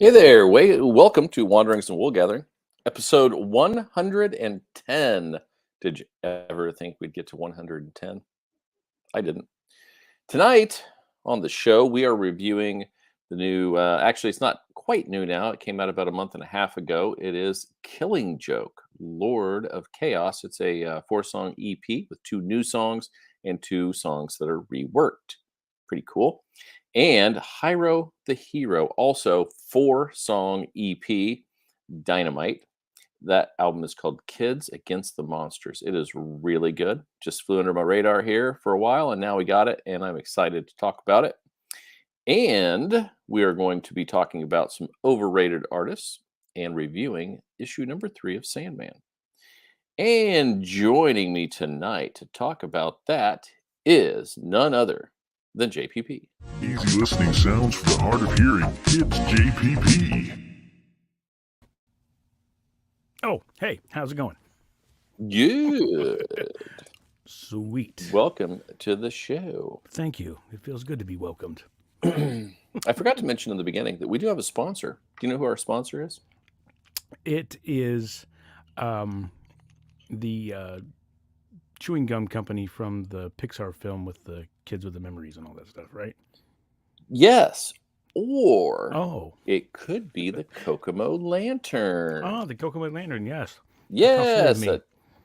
Hey there, welcome to Wanderings and Wool Gathering, episode 110. Did you ever think we'd get to 110? I didn't. Tonight on the show, we are reviewing the new, actually, it's not quite new now. It came out about a month and a half ago. It is Killing Joke, Lord of Chaos. It's a four-song EP with two new songs and two songs that are reworked. Pretty cool. And Hyro the Hero, also four-song EP, Dynamite. That album is called Kids Against the Monsters. It is really good. Just flew under my radar here for a while, and now we got it, and I'm excited to talk about it. And we are going to be talking about some overrated artists and reviewing issue number 3 of Sandman. And joining me tonight to talk about that is none other than JPP. Easy listening sounds for the hard of hearing. It's JPP. Oh, hey, how's it going? Good. Sweet. Welcome to the show. Thank you. It feels good to be welcomed. I forgot to mention in the beginning that we do have a sponsor. Do you know who our sponsor is? It is the chewing gum company from the Pixar film with the kids with the memories and all that stuff, right? Yes. Or it could be the Kokomo Lantern. Oh, the Kokomo Lantern, yes. Yes,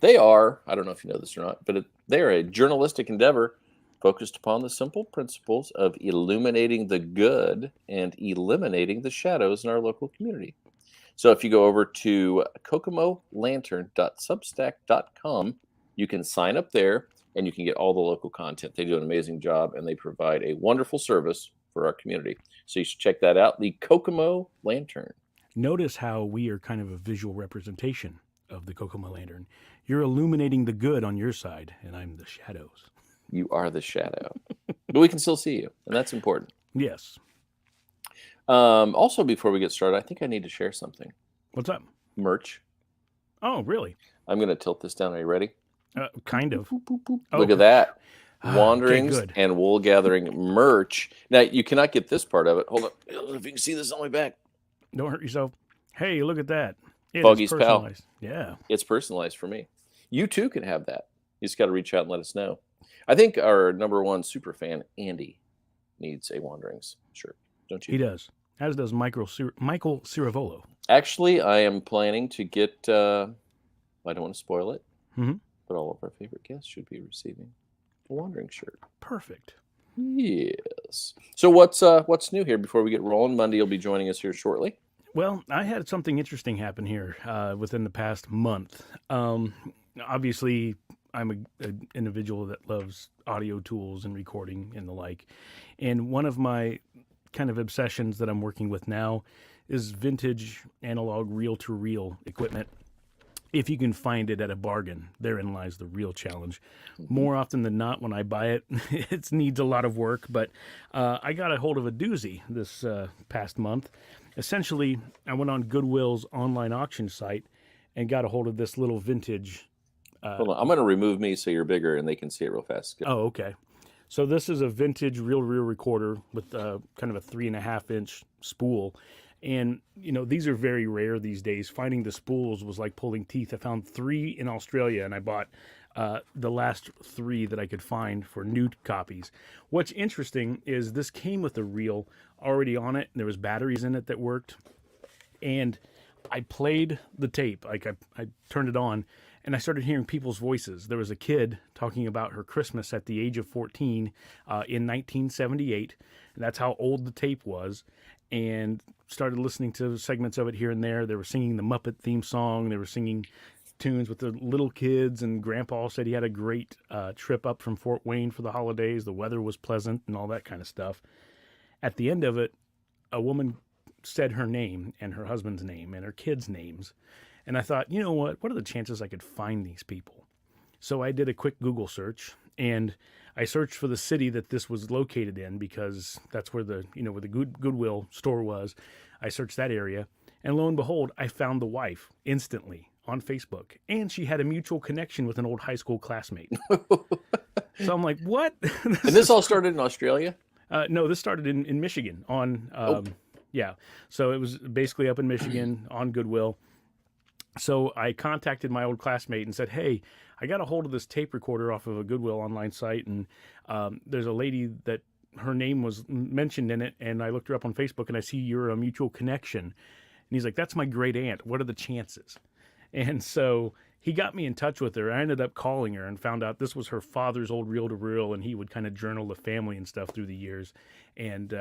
they are. I don't know if you know this or not, but they're a journalistic endeavor focused upon the simple principles of illuminating the good and eliminating the shadows in our local community. So if you go over to kokomolantern.substack.com, you can sign up there and you can get all the local content. They do an amazing job and they provide a wonderful service for our community. So you should check that out, the Kokomo Lantern. Notice how we are kind of a visual representation of the Kokomo Lantern. You're illuminating the good on your side, and I'm the shadows. You are the shadow. But we can still see you, and that's important. Yes. Also, before we get started, I think I need to share something. What's up? Merch. Oh, really? I'm going to tilt this down. Are you ready? Kind of. Boop, boop, boop. Look at that. Wanderings okay, and Wool Gathering merch. Now, you cannot get this part of it. Hold on. I don't know if you can see this on my back. Don't hurt yourself. Hey, look at that. Foggy's pal. Yeah. It's personalized for me. You too can have that. You just got to reach out and let us know. I think our number one super fan, Andy, needs a Wanderings shirt. Don't you? He does. As does Michael Ciravolo. Actually, I am planning to get, I don't want to spoil it, but all of our favorite guests should be receiving a Wandering shirt. Perfect. Yes. So what's new here before we get rolling? Monday will be joining us here shortly. Well, I had something interesting happen here within the past month. Obviously, I'm an individual that loves audio tools and recording and the like. And one of my kind of obsessions that I'm working with now is vintage analog reel-to-reel equipment. If you can find it at a bargain, therein lies the real challenge. More often than not, when I buy it, it needs a lot of work. But I got a hold of a doozy this past month. Essentially, I went on Goodwill's online auction site and got a hold of this little vintage. Hold on, I'm going to remove me so you're bigger and they can see it real fast. Oh, okay. So this is a vintage reel-to-reel recorder with kind of a 3.5-inch spool. And, you know, these are very rare these days. Finding the spools was like pulling teeth. I found 3 in Australia, and I bought the last 3 that I could find for new copies. What's interesting is this came with a reel already on it, and there was batteries in it that worked. And I played the tape. Like, I turned it on, and I started hearing people's voices. There was a kid talking about her Christmas at the age of 14 in 1978, and that's how old the tape was. And started listening to segments of it here and there. They were singing the Muppet theme song. They were singing tunes with the little kids. And Grandpa said he had a great trip up from Fort Wayne for the holidays. The weather was pleasant and all that kind of stuff. At the end of it, a woman said her name and her husband's name and her kids' names. And I thought, you know what are the chances I could find these people? So I did a quick Google search, and I searched for the city that this was located in because that's where the Goodwill store was. I searched that area, and lo and behold, I found the wife instantly on Facebook, and she had a mutual connection with an old high school classmate. So I'm like, what? And this all started in Australia? No, this started in Michigan on Yeah. So it was basically up in Michigan on Goodwill. So I contacted my old classmate and said, "Hey, I got a hold of this tape recorder off of a Goodwill online site, and there's a lady that her name was mentioned in it, and I looked her up on Facebook, and I see you're a mutual connection." And he's like, "That's my great aunt. What are the chances?" And so he got me in touch with her. I ended up calling her and found out this was her father's old reel-to-reel, and he would kind of journal the family and stuff through the years. And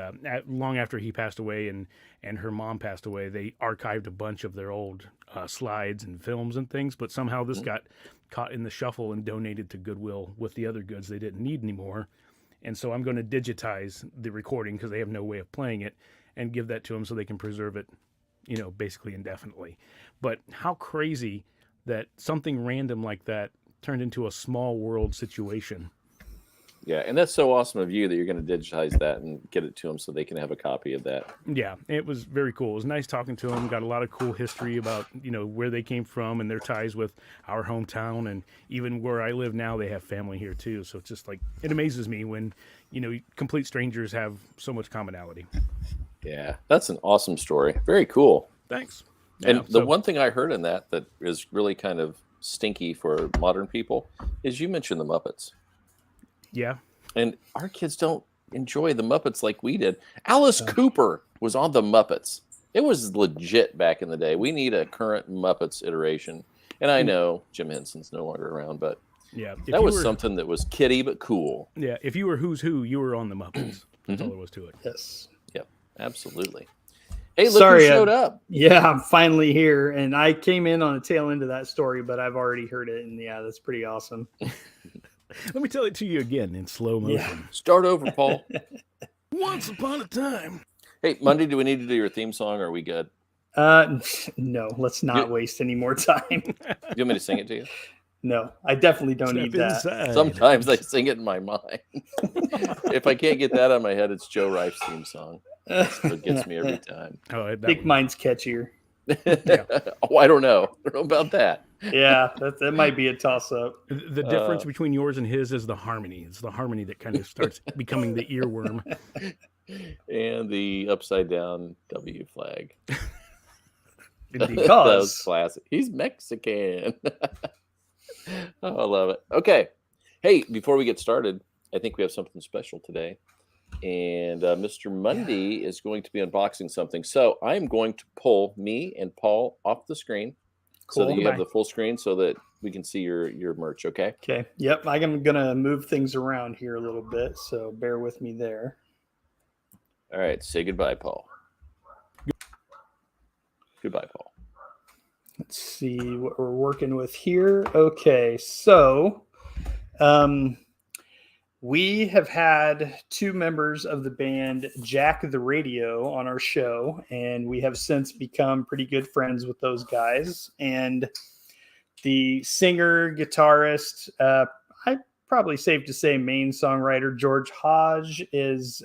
long after he passed away and her mom passed away, they archived a bunch of their old slides and films and things. But somehow this got caught in the shuffle and donated to Goodwill with the other goods they didn't need anymore. And so I'm going to digitize the recording because they have no way of playing it and give that to them so they can preserve it, basically indefinitely. But how crazy that something random like that turned into a small world situation. Yeah, and that's so awesome of you that you're going to digitize that and get it to them so they can have a copy of that. Yeah, it was very cool. It was nice talking to them. Got a lot of cool history about, where they came from and their ties with our hometown. And even where I live now, they have family here too. So it's just like, it amazes me when, complete strangers have so much commonality. Yeah, that's an awesome story. Very cool. Thanks. And the one thing I heard in that is really kind of stinky for modern people is you mentioned the Muppets. Yeah. And our kids don't enjoy the Muppets like we did. Alice Cooper was on the Muppets. It was legit back in the day. We need a current Muppets iteration. And I know Jim Henson's no longer around, but yeah, that was something that was kiddie but cool. Yeah, if you were Who's Who, you were on the Muppets. That's all there was to it. Yes. Yep, absolutely. Hey, look Sorry, who showed up. Yeah, I'm finally here. And I came in on the tail end of that story, but I've already heard it. And yeah, that's pretty awesome. Let me tell it to you again in slow motion. Yeah. Start over, Paul. Once upon a time. Hey, Monday, do we need to do your theme song or are we good? No, let's not waste any more time. Do you want me to sing it to you? No, I definitely don't Step need that. inside. Sometimes I sing it in my mind. If I can't get that out of my head, it's Joe Rife's theme song. That's what gets me every time. Oh, I think mine's catchier. Oh, I don't know. I don't know about that. Yeah, that might be a toss-up. The difference between yours and his is the harmony. It's the harmony that kind of starts becoming the earworm. And the upside down W flag. That was Because classic. He's Mexican. Oh, I love it. Okay. Hey, before we get started, I think we have something special today. And Mr. Mundy is going to be unboxing something. So I'm going to pull me and Paul off the screen so that you have the full screen so that we can see your merch, okay? Okay. Yep. I'm going to move things around here a little bit, so bear with me there. All right. Say goodbye, Paul. Goodbye, Paul. Let's see what we're working with here. Okay. So we have had two members of the band Jack the Radio on our show, and we have since become pretty good friends with those guys. And the singer, guitarist, I probably safe to say main songwriter George Hodge is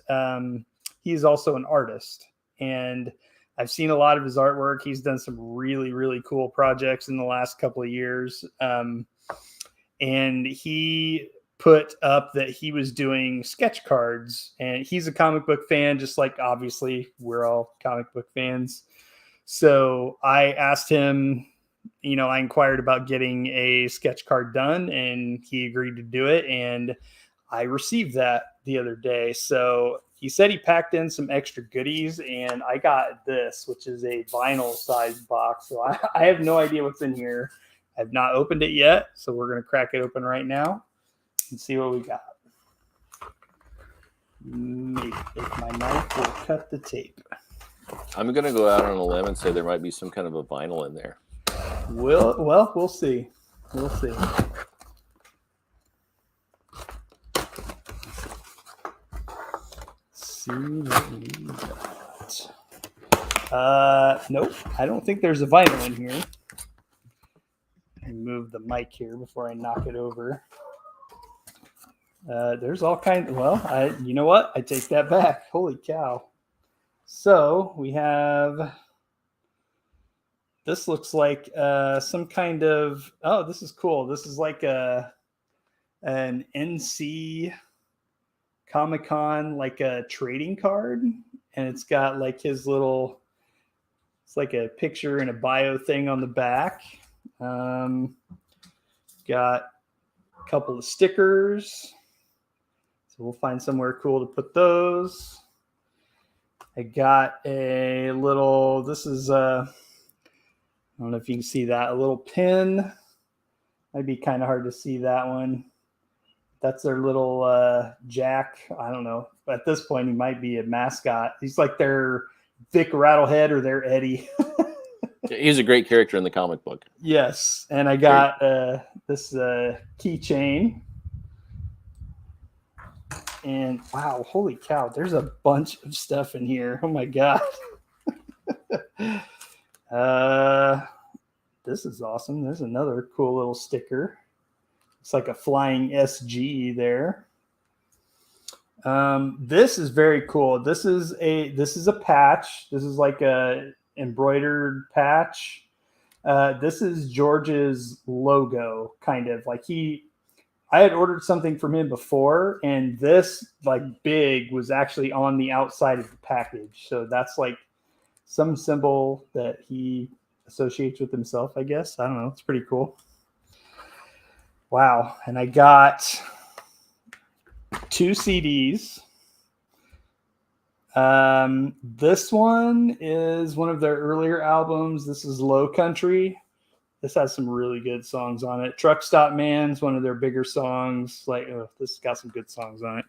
he's also an artist, and I've seen a lot of his artwork. He's done some really, really cool projects in the last couple of years. And he put up that he was doing sketch cards, and he's a comic book fan, just like obviously we're all comic book fans. So I asked him, I inquired about getting a sketch card done, and he agreed to do it. And I received that the other day. So he said he packed in some extra goodies, and I got this, which is a vinyl sized box. So I have no idea what's in here. I've not opened it yet. So we're going to crack it open right now and see what we got. Maybe if my knife will cut the tape. I'm going to go out on a limb and say there might be some kind of a vinyl in there. We'll see. We'll see. See what we got. Nope. I don't think there's a vinyl in here. I move the mic here before I knock it over. There's all kinds. You know what? I take that back. Holy cow. So we have, this looks like some kind of, this is cool. This is like an NC Comic-Con, like a trading card. and it's got like his little, it's like a picture and a bio thing on the back. Got a couple of stickers. So we'll find somewhere cool to put those. I got a little, this is, I don't know if you can see that, a little pin. Might be kind of hard to see that one. That's their little Jack. I don't know. At this point, he might be a mascot. He's like their Vic Rattlehead or their Eddie. He's a great character in the comic book. Yes. And I got this keychain. And wow, holy cow, there's a bunch of stuff in here. Oh my God. This is awesome. There's another cool little sticker. It's like a flying SG there. This is very cool. This is a patch. This is like a embroidered patch. This is George's logo, kind of like I had ordered something from him before, and this like big was actually on the outside of the package. So that's like some symbol that he associates with himself, I guess. I don't know. It's pretty cool. Wow. And I got 2 CDs. This one is one of their earlier albums. This is Low Country. This has some really good songs on it. Truck Stop Man's one of their bigger songs. Like, this has got some good songs on it.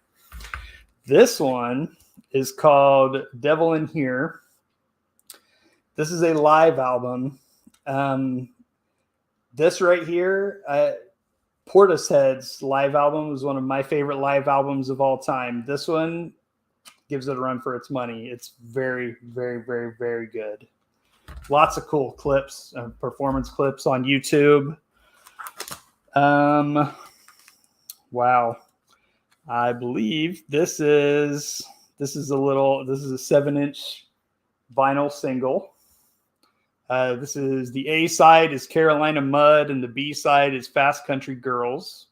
This one is called Devil in Here. This is a live album. This right here, Portishead's live album was one of my favorite live albums of all time. This one gives it a run for its money. It's very, very, very, very good. Lots of cool clips, performance clips on YouTube. Wow. I believe this is a 7-inch vinyl single. This is the A side is Carolina Mud and the B side is Fast Country Girls.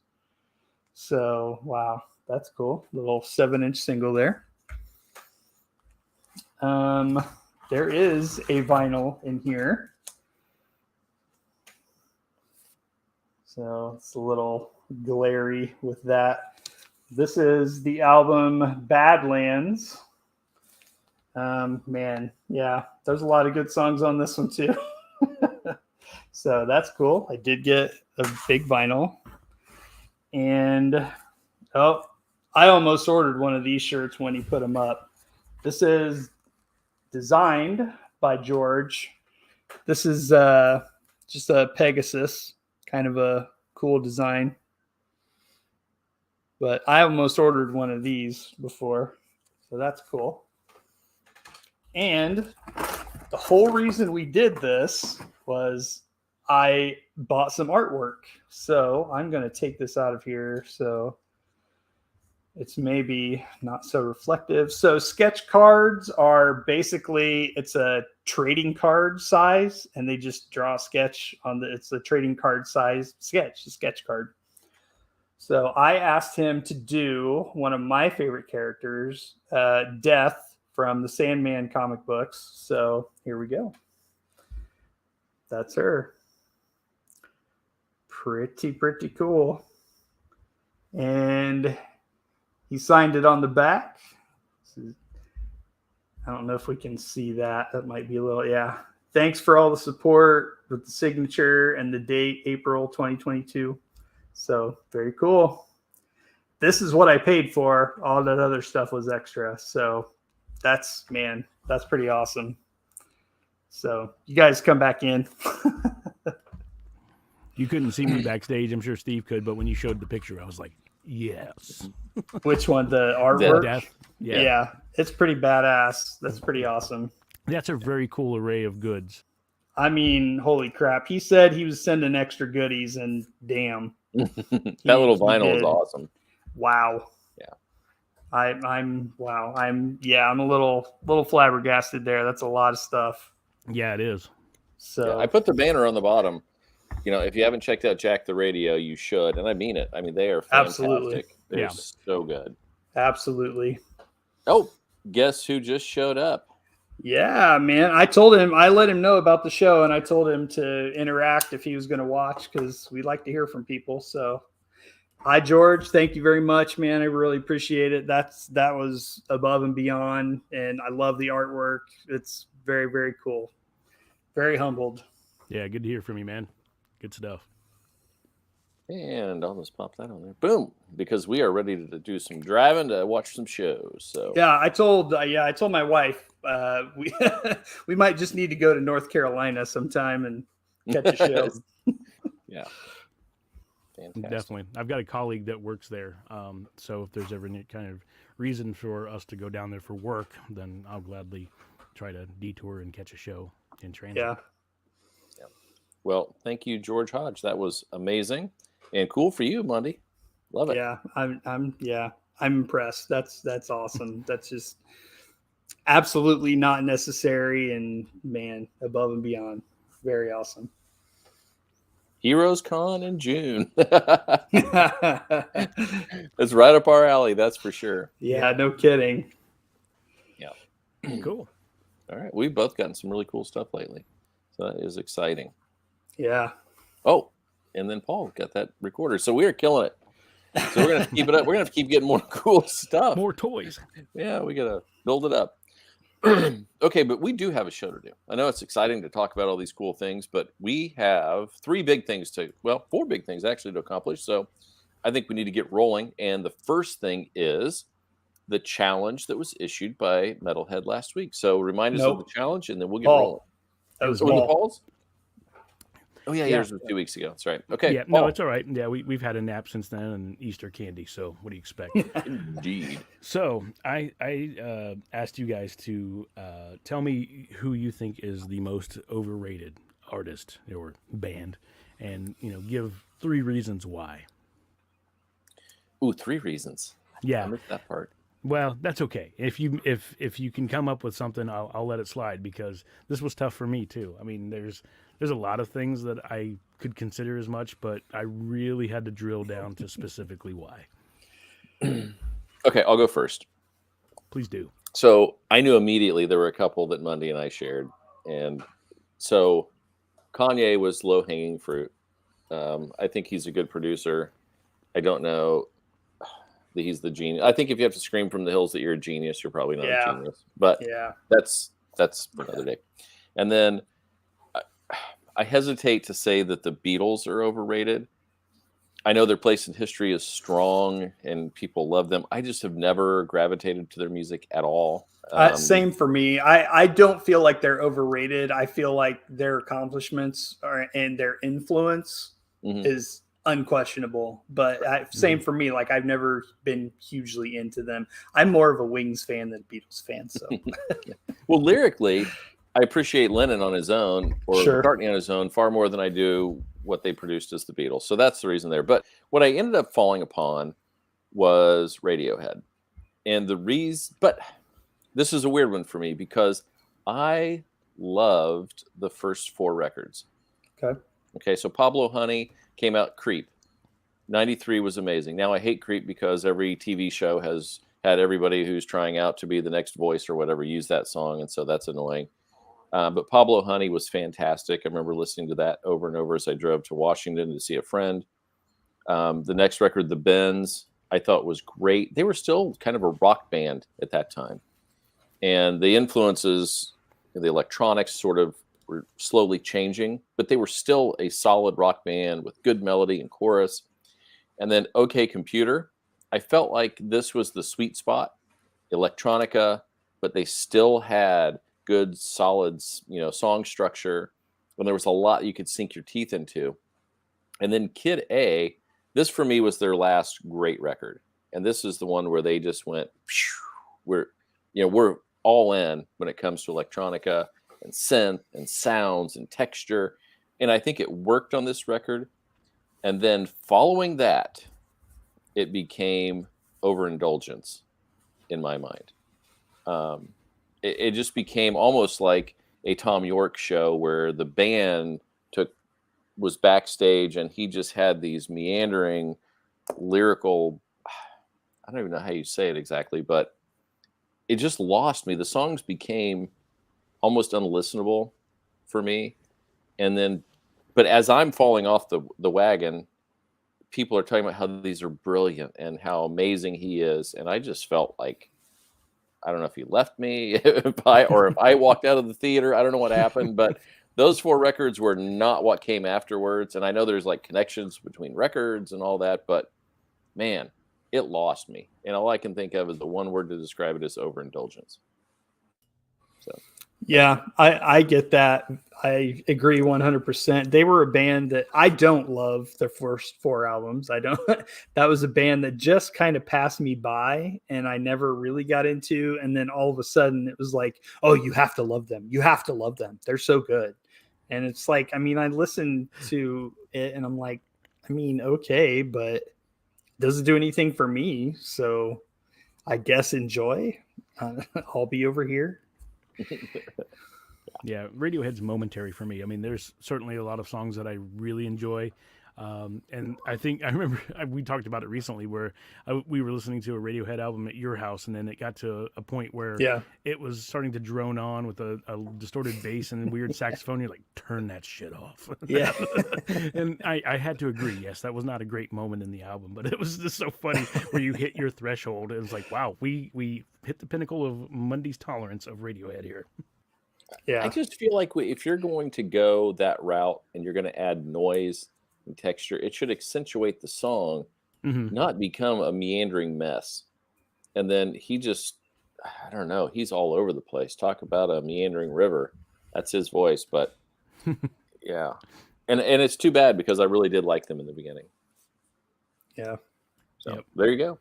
So, wow, that's cool. Little 7-inch single there. There is a vinyl in here. So it's a little glary with that. This is the album Badlands. Man, yeah, there's a lot of good songs on this one too. So that's cool. I did get a big vinyl. And, I almost ordered one of these shirts when he put them up. This is designed by George. This is just a Pegasus, kind of a cool design. But I almost ordered one of these before, so that's cool. And the whole reason we did this was I bought some artwork. So I'm going to take this out of here so it's maybe not so reflective. So sketch cards are basically, it's a trading card size, and they just draw a sketch on it's a trading card size sketch, a sketch card. So I asked him to do one of my favorite characters, Death from the Sandman comic books. So here we go. That's her. Pretty cool. And he signed it on the back. I don't know if we can see that. That might be a little, yeah. Thanks for all the support with the signature and the date, April 2022. So very cool. This is what I paid for. All that other stuff was extra. So that's pretty awesome. So you guys come back in. You couldn't see me backstage. I'm sure Steve could, but when you showed the picture, I was like, yes. Which one? The artwork? Death? Yeah. It's pretty badass. That's pretty awesome. That's a very cool array of goods. I mean, holy crap. He said he was sending extra goodies, and damn. That little vinyl is awesome. Wow. Yeah. I'm a little flabbergasted there. That's a lot of stuff. Yeah, it is. So yeah, I put the banner on the bottom. If you haven't checked out Jack the Radio, you should. And I mean it. I mean, they are fantastic. Absolutely. They're so good. Absolutely. Oh, guess who just showed up? Yeah, man. I let him know about the show, and I told him to interact if he was going to watch because we like to hear from people. So, hi, George. Thank you very much, man. I really appreciate it. That was above and beyond, and I love the artwork. It's very, very cool. Very humbled. Yeah, good to hear from you, man. Good stuff. And I'll just pop that on there. Boom! Because we are ready to do some driving to watch some shows. So Yeah, I told my wife we we might just need to go to North Carolina sometime and catch a show. Yeah, fantastic. Definitely. I've got a colleague that works there. So if there's ever any kind of reason for us to go down there for work, then I'll gladly try to detour and catch a show in transit. Yeah. Well, thank you, George Hodge. That was amazing and cool for you, Mundy. Love it. Yeah, I'm impressed. That's awesome. That's just absolutely not necessary, and man, above and beyond. Very awesome. Heroes Con in June. That's right up our alley, that's for sure. Yeah, no kidding. Yeah. Cool. All right. We've both gotten some really cool stuff lately. So that is exciting. Yeah. Oh, and then Paul got that recorder. So we are killing it. So we're going to keep it up. We're going to have to keep getting more cool stuff. More toys. Yeah, we got to build it up. Okay, but we do have a show to do. I know it's exciting to talk about all these cool things, but we have four big things actually to accomplish. So I think we need to get rolling. And the first thing is the challenge that was issued by Metalhead last week. So remind us of the challenge, and then we'll get rolling. That was the Paul's? Oh, yeah, yours was 2 weeks ago. That's right. Okay. Yeah, no, it's all right. Yeah, we've had a nap since then and Easter candy. So what do you expect? Indeed. So I asked you guys to tell me who you think is the most overrated artist or band, and give 3 reasons why. Ooh, 3 reasons. Yeah, I missed that part. Well, that's okay. If you can come up with something, I'll let it slide, because this was tough for me too. I mean, there's a lot of things that I could consider as much, but I really had to drill down to specifically why. Okay, I'll go first. Please do. So I knew immediately there were a couple that Mundy and I shared, and so Kanye was low-hanging fruit. I think he's a good producer. I don't know that he's the genius. I think if you have to scream from the hills that you're a genius, you're probably not a genius. But that's for another day. And then I hesitate to say that the Beatles are overrated. I know their place in history is strong and people love them. I just have never gravitated to their music at all. Same for me. I don't feel like they're overrated. I feel like their accomplishments and their influence is unquestionable. But same for me. Like, I've never been hugely into them. I'm more of a Wings fan than Beatles fan. So, well, lyrically, I appreciate Lennon on his own or McCartney on his own far more than I do what they produced as the Beatles. So that's the reason there. But what I ended up falling upon was Radiohead. And but this is a weird one for me because I loved the first 4 records. Okay. So Pablo Honey came out, Creep. 93 was amazing. Now I hate Creep because every TV show has had everybody who's trying out to be the next voice or whatever use that song. And so that's annoying. But Pablo Honey was fantastic. I remember listening to that over and over as I drove to Washington to see a friend. The next record, The Bends, I thought was great. They were still kind of a rock band at that time. And the influences, the electronics sort of were slowly changing, but they were still a solid rock band with good melody and chorus. And then OK Computer, I felt like this was the sweet spot, electronica, but they still had good, solid, song structure. And there was a lot you could sink your teeth into. And then Kid A, this for me was their last great record. And this is the one where they just went, we're all in when it comes to electronica and synth and sounds and texture. And I think it worked on this record. And then following that, it became overindulgence in my mind. It just became almost like a Tom York show where the band was backstage and he just had these meandering lyrical, I don't even know how you say it exactly, but it just lost me. The songs became almost unlistenable for me. And then, but as I'm falling off the wagon, people are talking about how these are brilliant and how amazing he is. And I just felt like, I don't know if he left me if I walked out of the theater. I don't know what happened, but those 4 records were not what came afterwards. And I know there's like connections between records and all that, but man, it lost me. And all I can think of is the one word to describe it is overindulgence. So Yeah, I get that. I agree 100%. They were a band that I don't love their first 4 albums. I don't. That was a band that just kind of passed me by and I never really got into. And then all of a sudden it was like, oh, you have to love them. You have to love them. They're so good. And it's like, I mean, I listened to it and I'm like, I mean, okay, but it doesn't do anything for me. So I guess enjoy. I'll be over here. Yeah, Radiohead's momentary for me. I mean, there's certainly a lot of songs that I really enjoy. And I think I remember we talked about it recently where we were listening to a Radiohead album at your house, and then it got to a point where it was starting to drone on with a distorted bass and weird saxophone. You're like, turn that shit off. Yeah. And I had to agree. Yes, that was not a great moment in the album, but it was just so funny where you hit your threshold. It was like, wow, we hit the pinnacle of Mundy's tolerance of Radiohead here. Yeah. I just feel like if you're going to go that route and you're going to add noise and texture, it should accentuate the song, not become a meandering mess. And then he just, I don't know, he's all over the place. Talk about a meandering river. That's his voice, but yeah. And it's too bad because I really did like them in the beginning. Yeah. So there you go.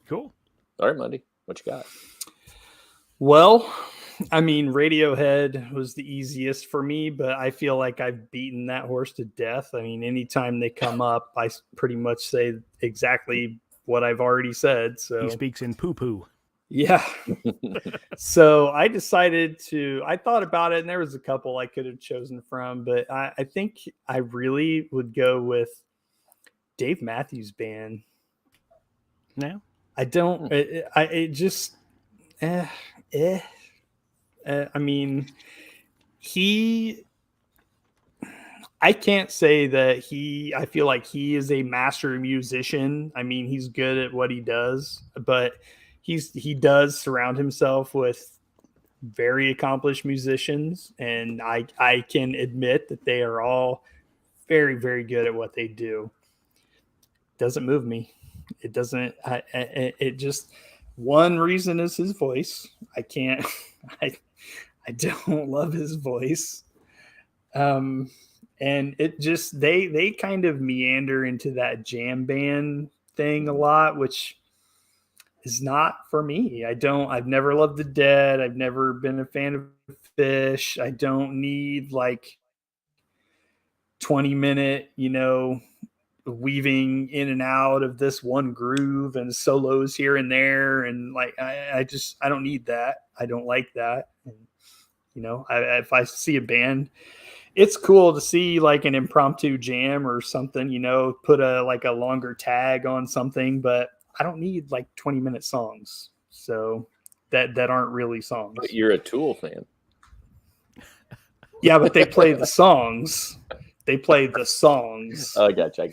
Cool. All right, Mundy, what you got? Well, I mean, Radiohead was the easiest for me, but I feel like I've beaten that horse to death. I mean, anytime they come up, I pretty much say exactly what I've already said. So he speaks in poo-poo. Yeah. So I decided I thought about it, and there was a couple I could have chosen from, but I think I really would go with Dave Matthews Band. No? I don't, I mean, I can't say that I feel like he is a master musician. I mean, he's good at what he does, but he does surround himself with very accomplished musicians. And I can admit that they are all very, very good at what they do. Doesn't move me. It doesn't, it just, one reason is his voice. I can't, I don't love his voice. And it just, they kind of meander into that jam band thing a lot, which is not for me. I've never loved the Dead. I've never been a fan of Fish. I don't need like 20-minute, weaving in and out of this one groove and solos here and there. And like, I don't need that. I don't like that. And, if I see a band, it's cool to see like an impromptu jam or something, put a longer tag on something, but I don't need like 20-minute songs. So that aren't really songs. But you're a Tool fan. Yeah, but they play the songs. They play the songs. Oh, I got you.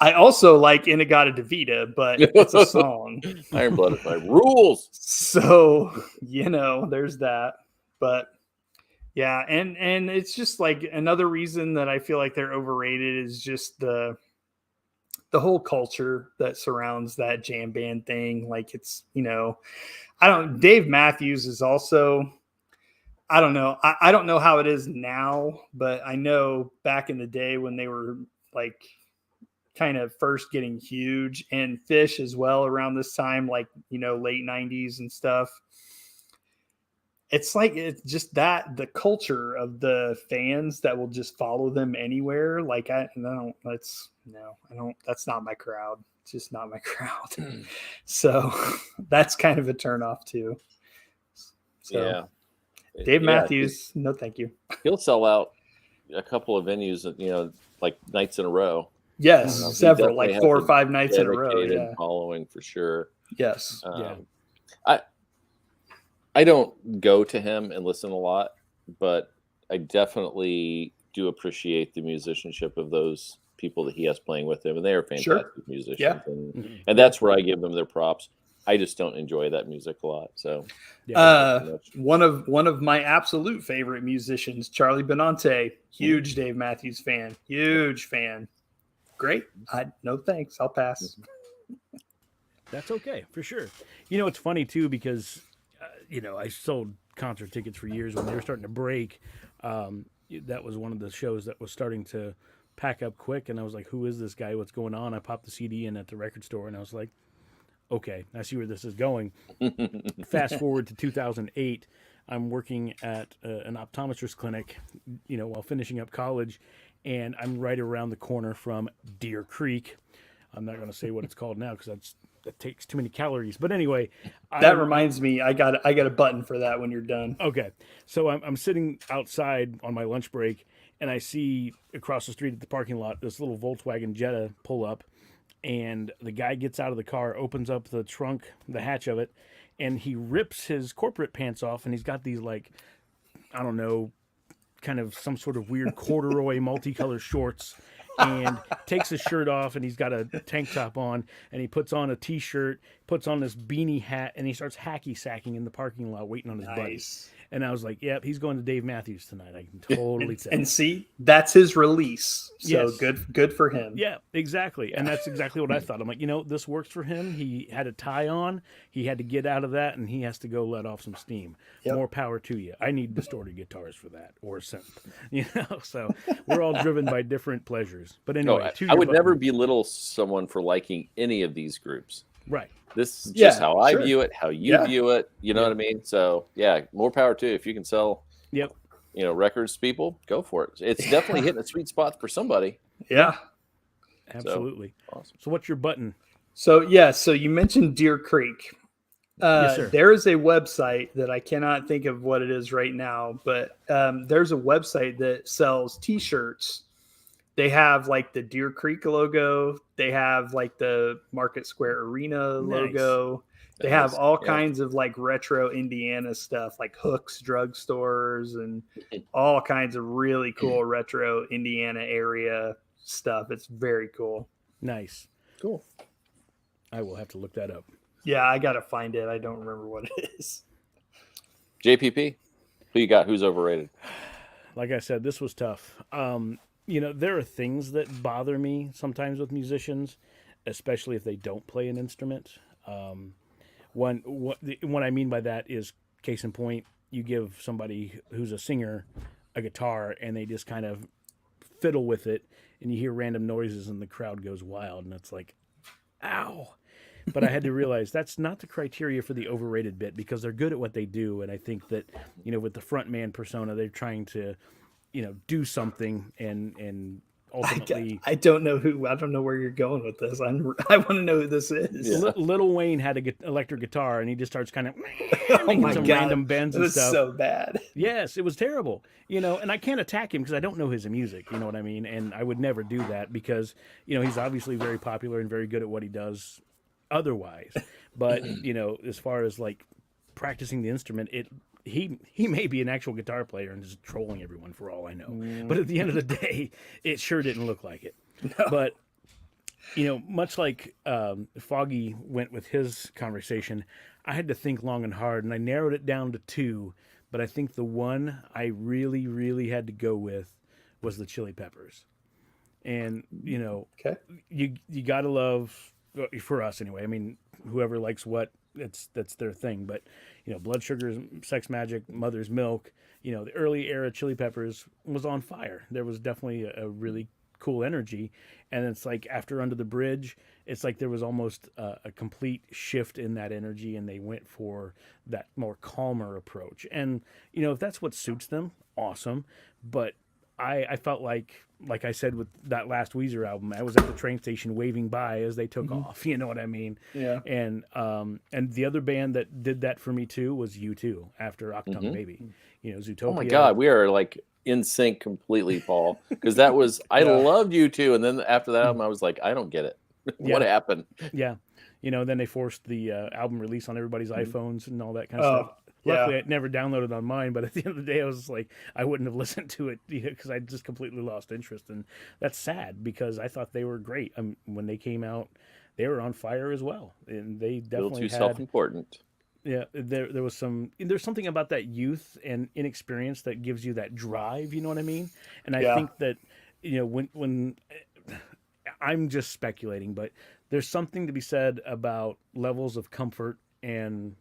I also like Inagata Devita, but it's a song. Iron Blooded by rules. So, there's that. But yeah, and it's just like another reason that I feel like they're overrated is just the whole culture that surrounds that jam band thing. Like it's, Dave Matthews is also, I don't know. I don't know how it is now, but I know back in the day when they were like kind of first getting huge, and Fish as well around this time, like, late 90s and stuff. It's like, it's just the culture of the fans that will just follow them anywhere. Like, that's not my crowd. It's just not my crowd. So that's kind of a turnoff too. So. Yeah. Dave Matthews, no thank you. He'll sell out a couple of venues, like nights in a row. Several, like 4 or 5 nights in a row. Yeah. Following for sure. Yes. I don't go to him and listen a lot, but I definitely do appreciate the musicianship of those people that he has playing with him, and they are Sure. fantastic musicians, Yeah. and that's where I give them their props. I just don't enjoy that music a lot, so One of my absolute favorite musicians, Charlie Benante, huge Dave Matthews fan, huge fan. Great. No thanks. I'll pass. That's okay, for sure. You know, it's funny too because, I sold concert tickets for years when they were starting to break. That was one of the shows that was starting to pack up quick, and I was like, "Who is this guy? What's going on?" I popped the CD in at the record store, and I was like, "Okay, I see where this is going." Fast forward to 2008, I'm working at an optometrist clinic, while finishing up college, and I'm right around the corner from Deer Creek. I'm not going to say what it's called now because that takes too many calories. But anyway, that reminds me, I got a button for that when you're done. Okay, so I'm sitting outside on my lunch break, and I see across the street at the parking lot this little Volkswagen Jetta pull up, and the guy gets out of the car, opens up the trunk, the hatch of it, and he rips his corporate pants off, and he's got these I don't know, kind of some sort of weird corduroy multicolored shorts, and takes his shirt off, and he's got a tank top on, and he puts on a t-shirt, puts on this beanie hat, and he starts hacky sacking in the parking lot waiting on his buddy. And I was like, "Yep, he's going to Dave Matthews tonight. I can totally tell." And see, that's his release. So Yes. good for him. Yeah, exactly. And that's exactly what I thought. I'm like, this works for him. He had a tie on. He had to get out of that, and he has to go let off some steam. Yep. More power to you. I need distorted guitars for that, or synth. So we're all driven by different pleasures. But anyway, I would never belittle someone for liking any of these groups. Right. This is just how I sure. view it, how you view it. You know what I mean? So yeah, more power to you. If you can sell, records to people, go for it. It's definitely hitting a sweet spot for somebody. Yeah, absolutely. So, awesome. So what's your button? So so you mentioned Deer Creek. Yes, sir. There is a website that I cannot think of what it is right now, but there's a website that sells T-shirts. They have the Deer Creek logo. They have the Market Square Arena logo. They have all kinds of retro Indiana stuff, like Hooks drugstores and all kinds of really cool retro Indiana area stuff. It's very cool. Nice. Cool. I will have to look that up. Yeah, I got to find it. I don't remember what it is. JPP, who you got? Who's overrated? Like I said, this was tough. There are things that bother me sometimes with musicians, especially if they don't play an instrument. What I mean by that is, case in point, you give somebody who's a singer a guitar and they just kind of fiddle with it, and you hear random noises and the crowd goes wild, and it's like, ow. But I had to realize that's not the criteria for the overrated bit, because they're good at what they do, and I think that, with the frontman persona, they're trying to do something and ultimately. I don't know where you're going with this. I want to know who this is. Yeah. Little Wayne had an electric guitar, and he just starts kind of making some God. random bends and stuff. This is so bad. Yes, it was terrible. And I can't attack him because I don't know his music. You know what I mean? And I would never do that because he's obviously very popular and very good at what he does otherwise. But as far as practicing the instrument, he may be an actual guitar player and just trolling everyone for all I know. But at the end of the day, it sure didn't look like it. No. But, much like Foggy went with his conversation, I had to think long and hard, and I narrowed it down to two. But I think the one I really, really had to go with was the Chili Peppers. And, okay. you got to love, for us anyway, I mean, whoever likes what, that's their thing. But Blood Sugar, Sex Magic, Mother's Milk, the early era Chili Peppers was on fire. There was definitely a really cool energy, and it's after Under the Bridge, it's there was almost a complete shift in that energy, and they went for that more calmer approach. And if that's what suits them, awesome. But I felt like I said with that last Weezer album, I was at the train station waving by as they took off. You know what I mean? Yeah. And the other band that did that for me too was U2 after Octung Baby. Zootopia. Oh my God, we are in sync completely, Paul. Because that was I loved U2, and then after that album, I was like, I don't get it. What happened? Yeah. Then they forced the album release on everybody's iPhones and all that kind of stuff. Luckily, Yeah. I never downloaded on mine, but at the end of the day, I was just like, I wouldn't have listened to it because I just completely lost interest, and that's sad because I thought they were great. When they came out, they were on fire as well, and they A little definitely too had. self-important. Yeah, there was there's something about that youth and inexperience that gives you that drive. You know what I mean? And I Yeah. think that when I'm just speculating, but there's something to be said about levels of comfort and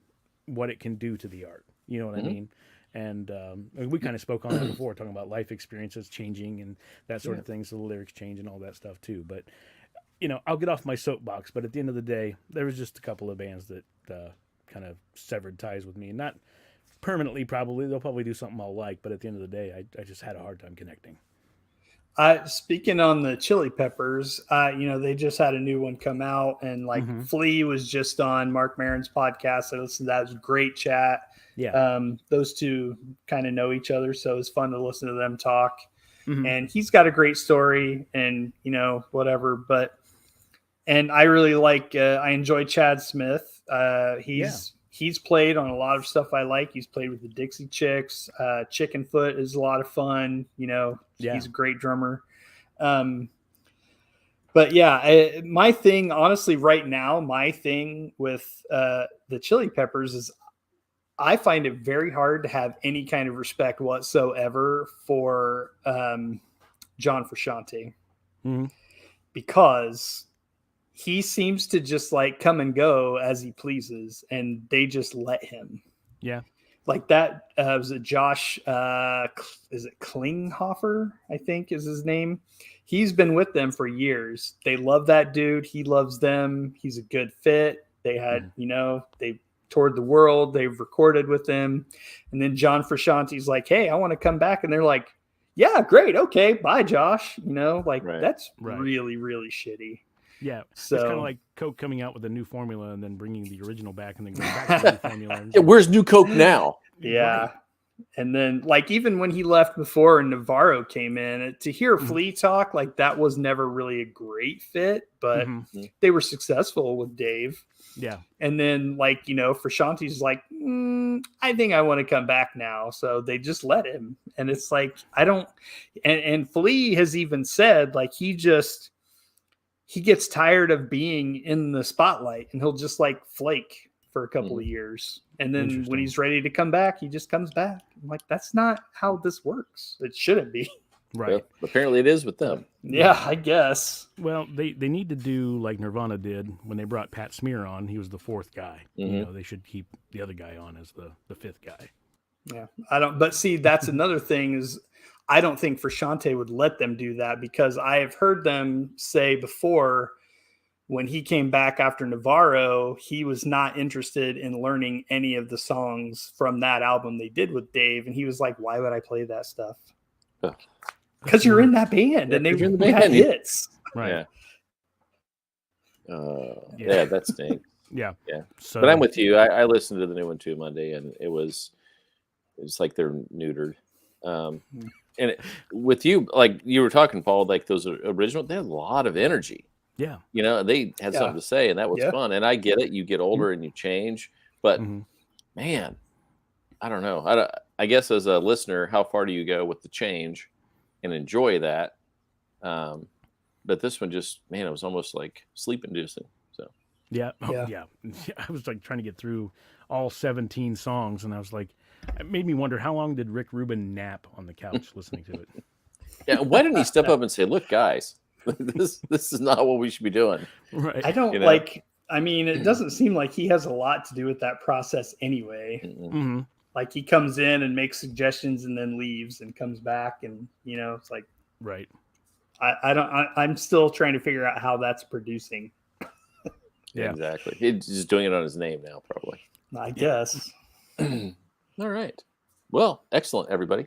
what it can do to the art. You know what I mean? And we kind of spoke on that before, talking about life experiences changing and that sort of thing. So the lyrics change and all that stuff too. But I'll get off my soapbox. But at the end of the day, there was just a couple of bands that kind of severed ties with me, and not permanently. Probably they'll probably do something I'll like. But at the end of the day, I just had a hard time connecting. Speaking on the Chili Peppers, they just had a new one come out, and like Flea was just on Mark Maron's podcast. I listened to that. It was a great chat. Yeah. Those two kind of know each other, so it was fun to listen to them talk. Mhm. And he's got a great story, and whatever. And I really I enjoy Chad Smith. He's played on a lot of stuff I like. He's played with the Dixie Chicks. Chicken Foot is a lot of fun. He's a great drummer. But yeah, my thing, honestly, right now, my thing with the Chili Peppers is I find it very hard to have any kind of respect whatsoever for John Frusciante, because he seems to just like come and go as he pleases, and they just let him. Yeah. Like that was it Josh, is it Klinghoffer, I think is his name. He's been with them for years. They love that dude. He loves them. He's a good fit. They had, they toured the world. They've recorded with them. And then John Frusciante's like, hey, I want to come back. And they're like, yeah, great. Okay. Bye, Josh. That's really, really shitty. Yeah, so it's kind of like Coke coming out with a new formula and then bringing the original back and then going back to the new formula. Yeah, where's New Coke now? Yeah. Right. And then even when he left before and Navarro came in, to hear Flea talk, that was never really a great fit, but they were successful with Dave. Yeah. And then Frusciante's like, I think I want to come back now. So they just let him. And it's like, I don't, and Flea has even said he gets tired of being in the spotlight, and he'll just flake for a couple of years. And then when he's ready to come back, he just comes back. I'm like, that's not how this works. It shouldn't be. Right. Well, apparently it is with them. Yeah, I guess. Well, they need to do like Nirvana did when they brought Pat Smear on. He was the fourth guy. They should keep the other guy on as the fifth guy. Yeah, I don't. But see, that's another thing is I don't think Frusciante would let them do that, because I have heard them say before, when he came back after Navarro, he was not interested in learning any of the songs from that album they did with Dave. And he was like, why would I play that stuff? Because you're in that band, and they had hits. Right. Yeah, that stinks. Yeah. Yeah. So, But I'm with you. I listened to the new one too Monday, and it's like they're neutered. With you, like you were talking, Paul, like those original, they had a lot of energy. Yeah. They had something to say, and that was fun. And I get it. You get older and you change, but man, I don't know. I guess as a listener, how far do you go with the change and enjoy that? But this one just, man, it was almost like sleep inducing. So yeah. I was like trying to get through all 17 songs, and I was like, it made me wonder, how long did Rick Rubin nap on the couch listening to it? Yeah, why didn't he step up and say, look, guys, this is not what we should be doing? Right. I don't it doesn't seem like he has a lot to do with that process anyway. Like he comes in and makes suggestions and then leaves and comes back, and it's like, right. I'm still trying to figure out how that's producing. Yeah, exactly. He's just doing it on his name now, probably. I guess. All right. Well, excellent, everybody.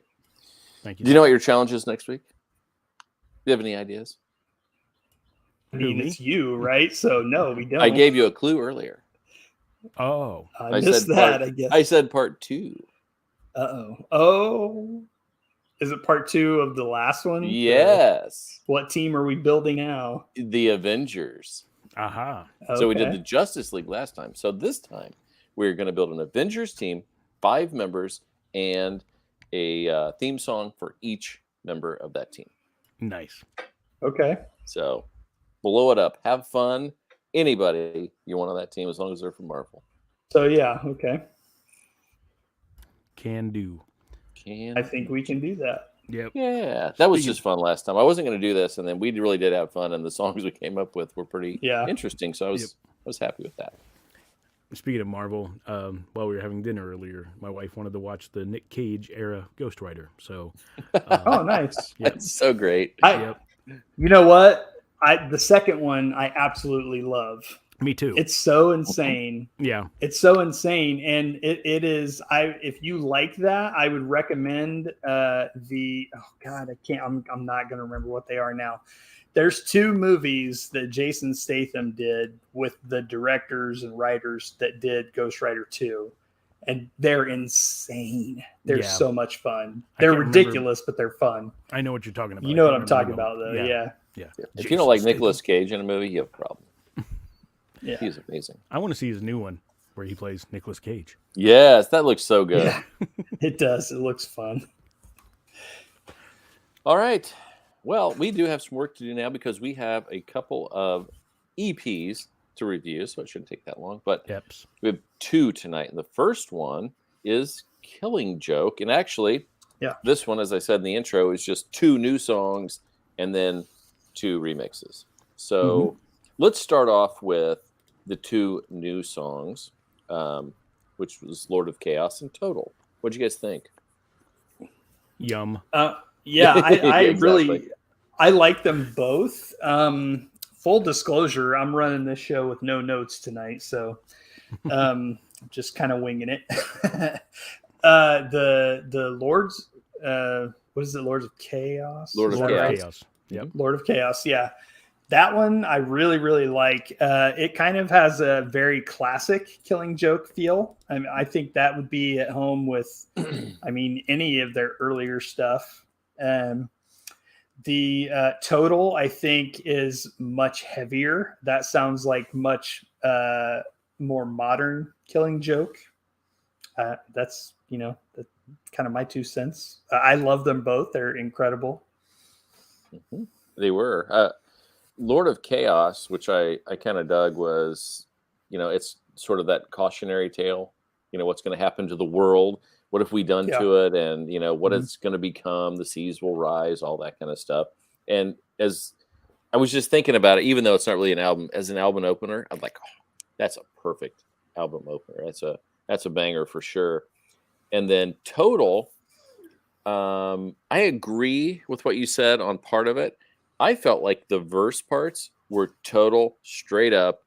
Thank you. Do you know what your challenge is next week? Do you have any ideas? I mean, it's you, right? So no, we don't. I gave you a clue earlier. Oh, I missed that. I guess I said part 2. Oh, is it part 2 of the last one? Yes. What team are we building now? The Avengers. aha. So we did the Justice League last time. So this time we're going to build an Avengers team 5 members and a theme song for each member of that team. Nice. Okay. So blow it up. Have fun. Anybody you want on that team, as long as they're from Marvel. So yeah, okay. Can do. I think we can do that. Yep. Yeah, that was just fun last time. I wasn't going to do this, and then we really did have fun, and the songs we came up with were pretty interesting. So I was happy with that. Speaking of Marvel, while we were having dinner earlier, my wife wanted to watch the Nick Cage era Ghost Rider. So, oh, nice! That's so great. You know what? The second one I absolutely love. Me too. It's so insane. Yeah, it's so insane, and it is. If you like that, I would recommend I'm not going to remember what they are now. There's 2 movies that Jason Statham did with the directors and writers that did Ghost Rider 2, and they're insane. They're so much fun. They're ridiculous, but they're fun. I know what you're talking about. You know what I'm talking about, though. Yeah. If you don't like Nicolas Cage in a movie, you have a problem. Yeah, he's amazing. I want to see his new one where he plays Nicolas Cage. Yes, that looks so good. Yeah, it does. It looks fun. All right. Well, we do have some work to do now because we have a couple of EPs to review, so it shouldn't take that long. But we have 2 tonight. And the first one is Killing Joke. And actually, this one, as I said in the intro, is just 2 new songs and then 2 remixes. So let's start off with the 2 new songs, which was Lord of Chaos and Total. What'd you guys think? Yum. Yeah, I Exactly. really like them both. Full disclosure, I'm running this show with no notes tonight, so just kind of winging it. The Lords, what is it? Lords of Chaos. Lord of Chaos. Yep. Lord of Chaos. Yeah, that one I really, really like. It kind of has a very classic Killing Joke feel. I think that would be at home with, any of their earlier stuff. The Total, I think, is much heavier. That sounds like much more modern Killing Joke. That's kind of my 2 cents. I love them both. They're incredible. They were. Lord of Chaos, which I kind of dug, was, it's sort of that cautionary tale. What's going to happen to the world? What have we done to it? And, what it's going to become, the seas will rise, all that kind of stuff. And as I was just thinking about it, even though it's not really an album, as an album opener, I'm like, oh, that's a perfect album opener. That's a banger for sure. And then Total, I agree with what you said on part of it. I felt like the verse parts were total straight up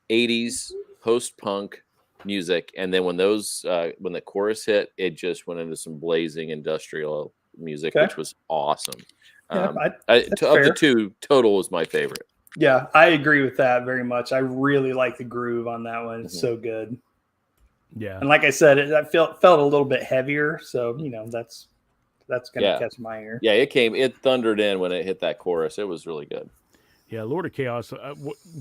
80s post-punk music, and then when the chorus hit, it just went into some blazing industrial music, which was awesome. Of the 2, Total was my favorite. Yeah, I agree with that very much. I really like the groove on that one. It's so good. Yeah, and like I said, it felt a little bit heavier, so that's gonna catch my ear. Yeah, it thundered in when it hit that chorus. It was really good. Yeah, Lord of Chaos,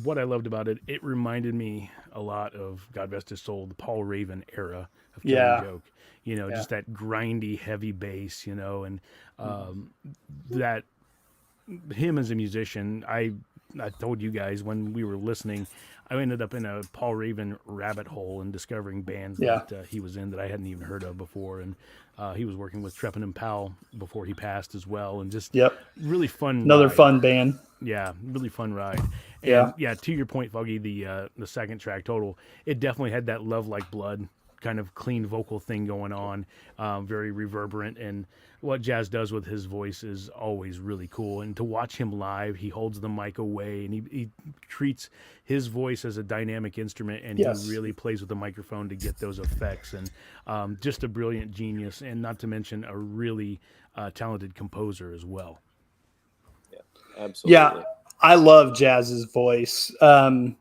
what I loved about it, it reminded me a lot of, God rest his soul, the Paul Raven era of Killing Joke. Just that grindy, heavy bass, and that him as a musician, I told you guys when we were listening, I ended up in a Paul Raven rabbit hole and discovering bands that he was in that I hadn't even heard of before. And he was working with Trepan and Powell before he passed as well. And just really fun. Another fun band. Yeah, really fun ride. And to your point, Foggy, the second track, Total, it definitely had that Love Like Blood kind of clean vocal thing going on, very reverberant. And what Jazz does with his voice is always really cool. And to watch him live, he holds the mic away and he treats his voice as a dynamic instrument, and he really plays with the microphone to get those effects. And just a brilliant genius, and not to mention a really talented composer as well. Yeah, absolutely. Yeah, I love Jazz's voice. The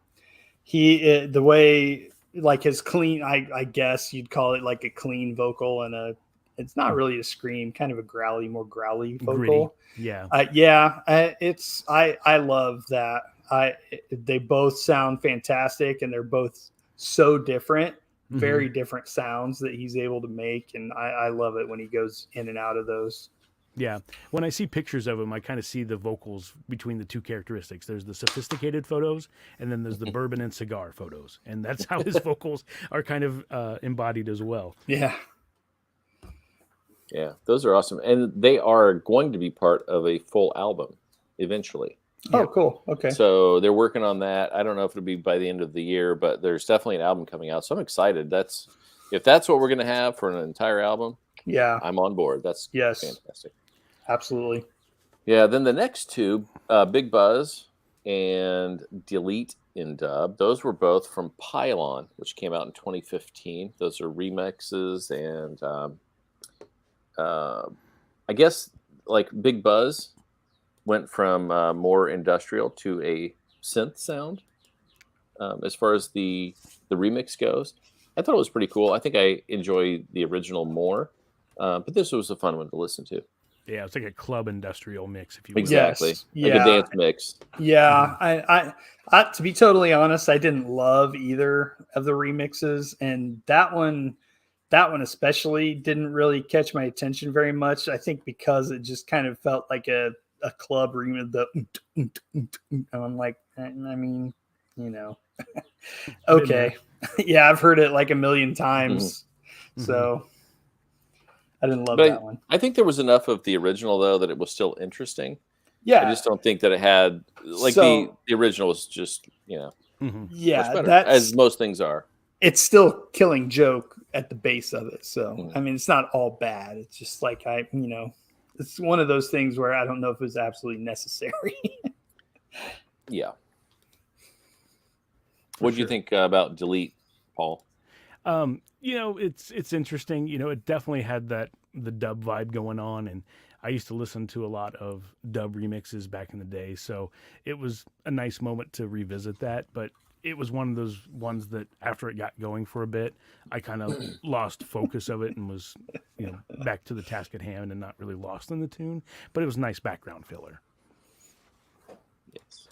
way, like his clean, I guess you'd call it like a clean vocal, and it's not really a scream, kind of a more growly vocal. Gritty. Yeah. I love that. They both sound fantastic, and they're both so different very different sounds that he's able to make. And I love it when he goes in and out of those. Yeah. When I see pictures of him, I kind of see the vocals between the two characteristics. There's the sophisticated photos, and then there's the bourbon and cigar photos. And that's how his vocals are kind of embodied as well. Yeah. Yeah, those are awesome. And they are going to be part of a full album eventually. Oh, cool. Okay. So they're working on that. I don't know if it'll be by the end of the year, but there's definitely an album coming out. So I'm excited. If that's what we're going to have for an entire album, yeah, I'm on board. That's fantastic. Absolutely. Yeah, then the next two, Big Buzz and Delete in Dub, those were both from Pylon, which came out in 2015. Those are remixes, and I guess like Big Buzz went from more industrial to a synth sound as far as the remix goes. I thought it was pretty cool. I think I enjoy the original more, but this was a fun one to listen to. Yeah, it's like a club industrial mix, if you will. Exactly. Yes. Like a dance mix. Yeah. I to be totally honest, I didn't love either of the remixes, and that one especially didn't really catch my attention very much. I think because it just kind of felt like a club remix. And I'm like, I mean, okay. Yeah, I've heard it like a million times. Mm-hmm. So I didn't love that one. I think there was enough of the original though that it was still interesting. Yeah. I just don't think that it had the original was just, yeah, much better, as most things are. It's still Killing Joke at the base of it. So, I mean, it's not all bad. It's just like, it's one of those things where I don't know if it was absolutely necessary. Yeah. What do you think about Delete, Paul? It's interesting. It definitely had the dub vibe going on, and I used to listen to a lot of dub remixes back in the day, so it was a nice moment to revisit that. But it was one of those ones that after it got going for a bit, I kind of lost focus of it and was, back to the task at hand and not really lost in the tune. But it was nice background filler. Yes.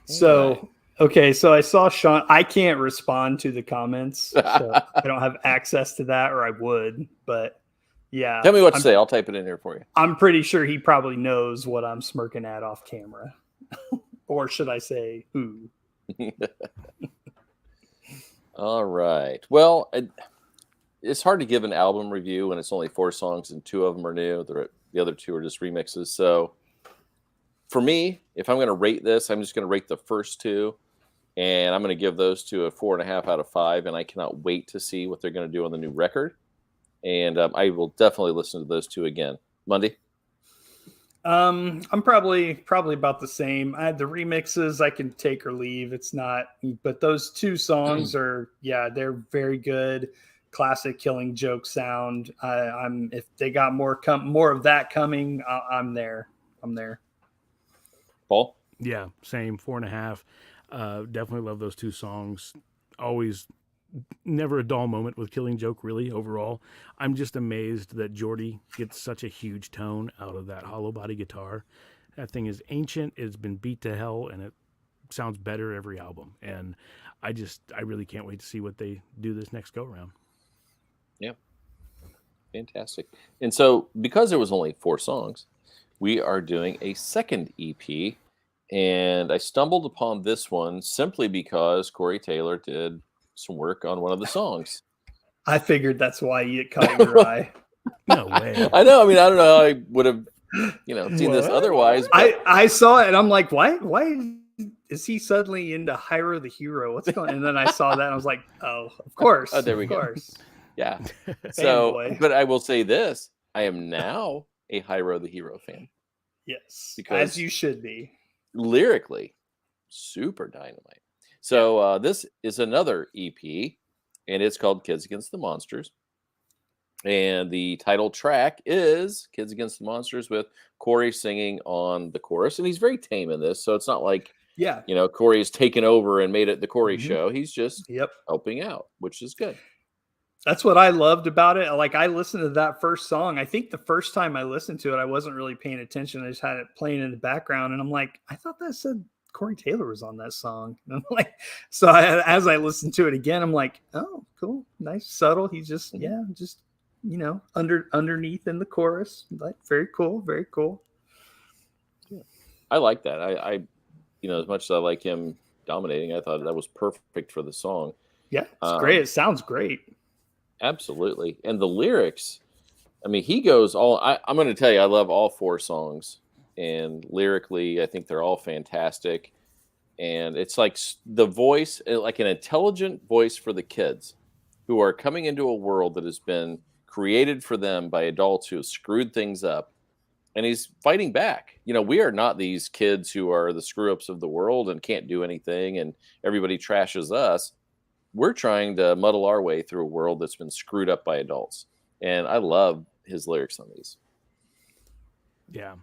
So. Okay, so I saw Sean. I can't respond to the comments, so I don't have access to that, or I would. But yeah, tell me what to say. I'll type it in here for you. I'm pretty sure he probably knows what I'm smirking at off camera, or should I say, who? All right. Well, it's hard to give an album review when it's only 4 songs and 2 of them are new. The other 2 are just remixes. So for me, if I'm going to rate this, I'm just going to rate the first 2. And I'm going to give those 2 a 4.5 out of 5. And I cannot wait to see what they're going to do on the new record. And I will definitely listen to those 2 again. Mundy? I'm probably about the same. The remixes I can take or leave. It's not, but those 2 songs are, they're very good. Classic Killing Joke sound. If they got more of that coming, I'm there. Paul? Yeah, same, 4.5. Definitely love those 2 songs. Always, never a dull moment with Killing Joke, really, overall. I'm just amazed that Jordy gets such a huge tone out of that hollow body guitar. That thing is ancient, it's been beat to hell, and it sounds better every album. And I really can't wait to see what they do this next go-around. Yeah. Fantastic. And so, because there was only 4 songs, we are doing a second EP. And I stumbled upon this one simply because Corey Taylor did some work on one of the songs. I figured that's why it caught your eye. No way. I know. I mean, I don't know how I would have, seen this otherwise. But... I saw it and I'm like, why is he suddenly into Hyro the Hero? What's going on? And then I saw that and I was like, oh, of course. Oh, there we go. Yeah. So, but I will say this. I am now a Hyro the Hero fan. Yes. Because as you should be. Lyrically, super dynamite. So this is another EP, and it's called Kids Against the Monsters. And the title track is Kids Against the Monsters with Corey singing on the chorus. And he's very tame in this, so it's not like, Corey's taken over and made it the Corey show. He's just helping out, which is good. That's what I loved about it. Like, I listened to that first song. I think the first time I listened to it, I wasn't really paying attention. I just had it playing in the background. And I'm like, I thought that said Corey Taylor was on that song. And I'm like, so as I listened to it again, I'm like, oh, cool, nice, subtle. He's just just underneath in the chorus, like very cool, very cool. Yeah. I like that. I as much as I like him dominating, I thought that was perfect for the song. Yeah, it's great. It sounds great. Absolutely. And the lyrics, I mean, he goes all, I'm going to tell you, I love all 4 songs. And lyrically, I think they're all fantastic. And it's like the voice, like an intelligent voice for the kids who are coming into a world that has been created for them by adults who have screwed things up. And he's fighting back. We are not these kids who are the screw ups of the world and can't do anything and everybody trashes us. We're trying to muddle our way through a world that's been screwed up by adults. And I love his lyrics on these. Yeah.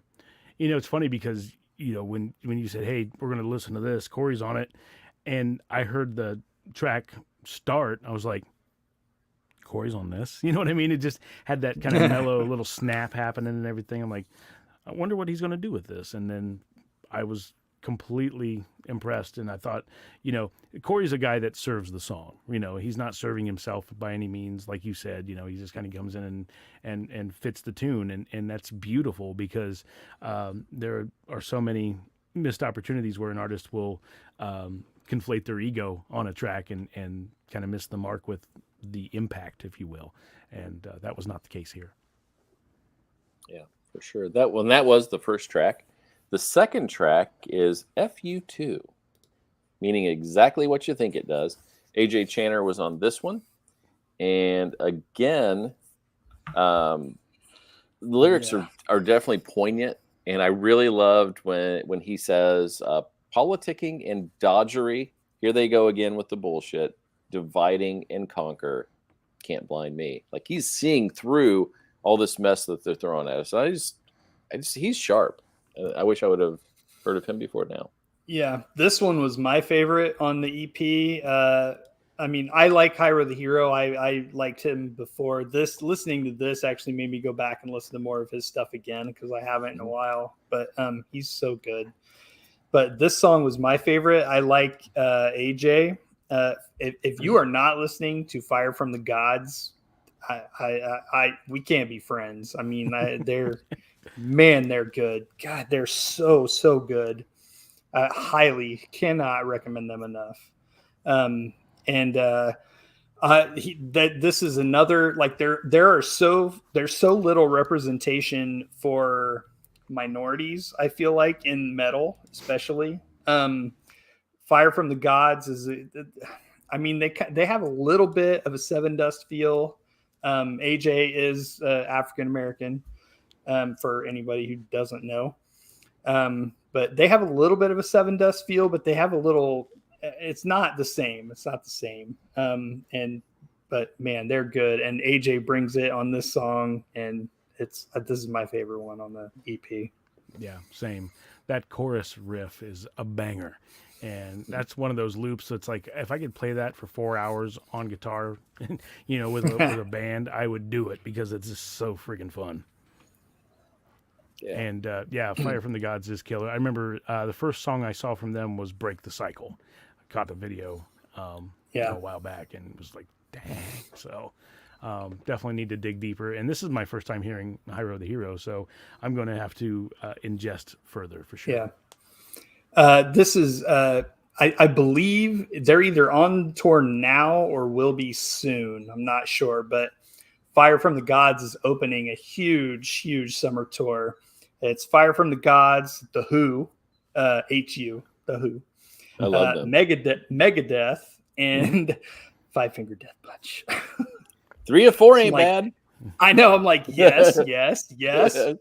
It's funny because, when you said, hey, we're going to listen to this, Corey's on it. And I heard the track start. I was like, Corey's on this. You know what I mean? It just had that kind of mellow little snap happening and everything. I'm like, I wonder what he's going to do with this. And then I was completely impressed. And I thought, Corey's a guy that serves the song. He's not serving himself by any means. Like you said, he just kind of comes in and fits the tune. And that's beautiful because there are so many missed opportunities where an artist will conflate their ego on a track and kind of miss the mark with the impact, if you will. And that was not the case here. Yeah, for sure. That was the first track. The second track is FU2, meaning exactly what you think it does. AJ Channer was on this one. And again, the lyrics are definitely poignant. And I really loved when he says, politicking and dodgery, here they go again with the bullshit, dividing and conquer, can't blind me. Like he's seeing through all this mess that they're throwing at us. I just he's sharp. I wish I would have heard of him before now. Yeah, this one was my favorite on the EP. I mean, I like Hyro the Hero. I liked him before. Listening to this actually made me go back and listen to more of his stuff again because I haven't in a while. But he's so good. But this song was my favorite. I like AJ. If you are not listening to Fire from the Gods, we can't be friends. I mean, they're good. God, they're so good. Highly cannot recommend them enough. This is another, like there's so little representation for minorities, I feel like, in metal, especially. Fire from the Gods I mean, they have a little bit of a Seven Dust feel. AJ is African American, for anybody who doesn't know. But they have a little bit of a Seven Dust feel, but they have a little. It's not the same. It's not the same. But man, they're good, and AJ brings it on this song, and this is my favorite one on the EP. Yeah, same. That chorus riff is a banger. And that's one of those loops that's like, if I could play that for 4 hours on guitar, with a band, I would do it because it's just so freaking fun. Yeah. And Fire from the Gods is killer. I remember the first song I saw from them was Break the Cycle. I caught the video a while back and was like, dang. So definitely need to dig deeper. And this is my first time hearing Hyro the Hero, so I'm going to have to ingest further for sure. Yeah. This is, I believe they're either on tour now or will be soon. I'm not sure, but Fire from the Gods is opening a huge summer tour. It's Fire from the Gods, The Who, HU, The Who. I love them. Megadeth, and Five Finger Death Punch. 3 or 4 ain't bad. I know. I'm like, yes.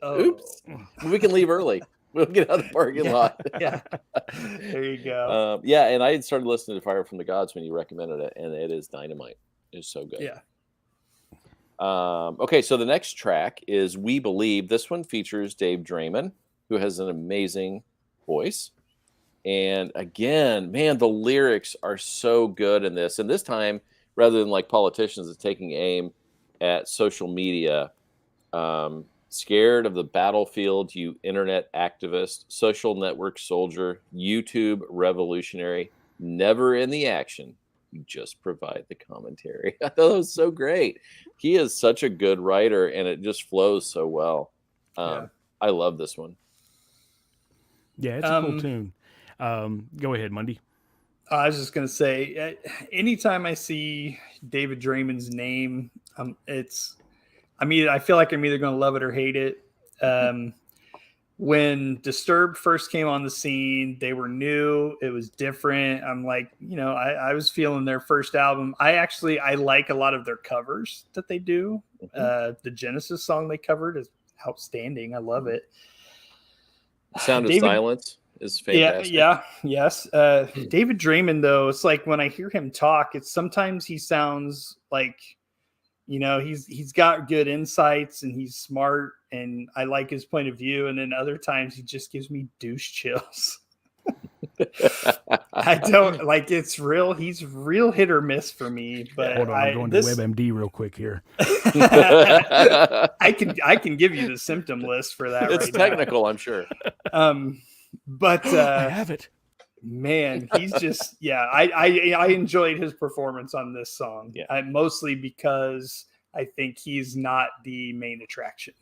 Oh. Oops. We can leave early. We'll get out of the parking lot. Yeah. There you go. And I had started listening to Fire from the Gods when you recommended it, and it is dynamite. It's so good. Yeah. Okay, so the next track is We Believe. This one features Dave Draymond, who has an amazing voice. And again, man, the lyrics are so good in this. And this time, rather than like politicians, it's taking aim at social media. Scared of the battlefield, you internet activist, social network soldier, YouTube revolutionary, never in the action. You just provide the commentary. I thought that was so great. He is such a good writer, and it just flows so well. I love this one. Yeah, it's a cool tune. Go ahead, Mundy. I was just going to say, anytime I see David Draymond's name, I feel like I'm either going to love it or hate it. When Disturbed first came on the scene, they were new. It was different. I'm like, I was feeling their first album. I like a lot of their covers that they do. The Genesis song they covered is outstanding. I love it. Sound of Silence is fantastic. Yes. David Draymond, though, it's like when I hear him talk, sometimes he sounds like, he's got good insights and he's smart and I like his point of view. And then other times he just gives me douche chills. I don't like it's real. He's real hit or miss for me. But hold on, I'm going to WebMD real quick here. I can give you the symptom list for that. It's right technical, I'm sure. But I have it. Man, he's just I enjoyed his performance on this song. Yeah. Mostly because I think he's not the main attraction.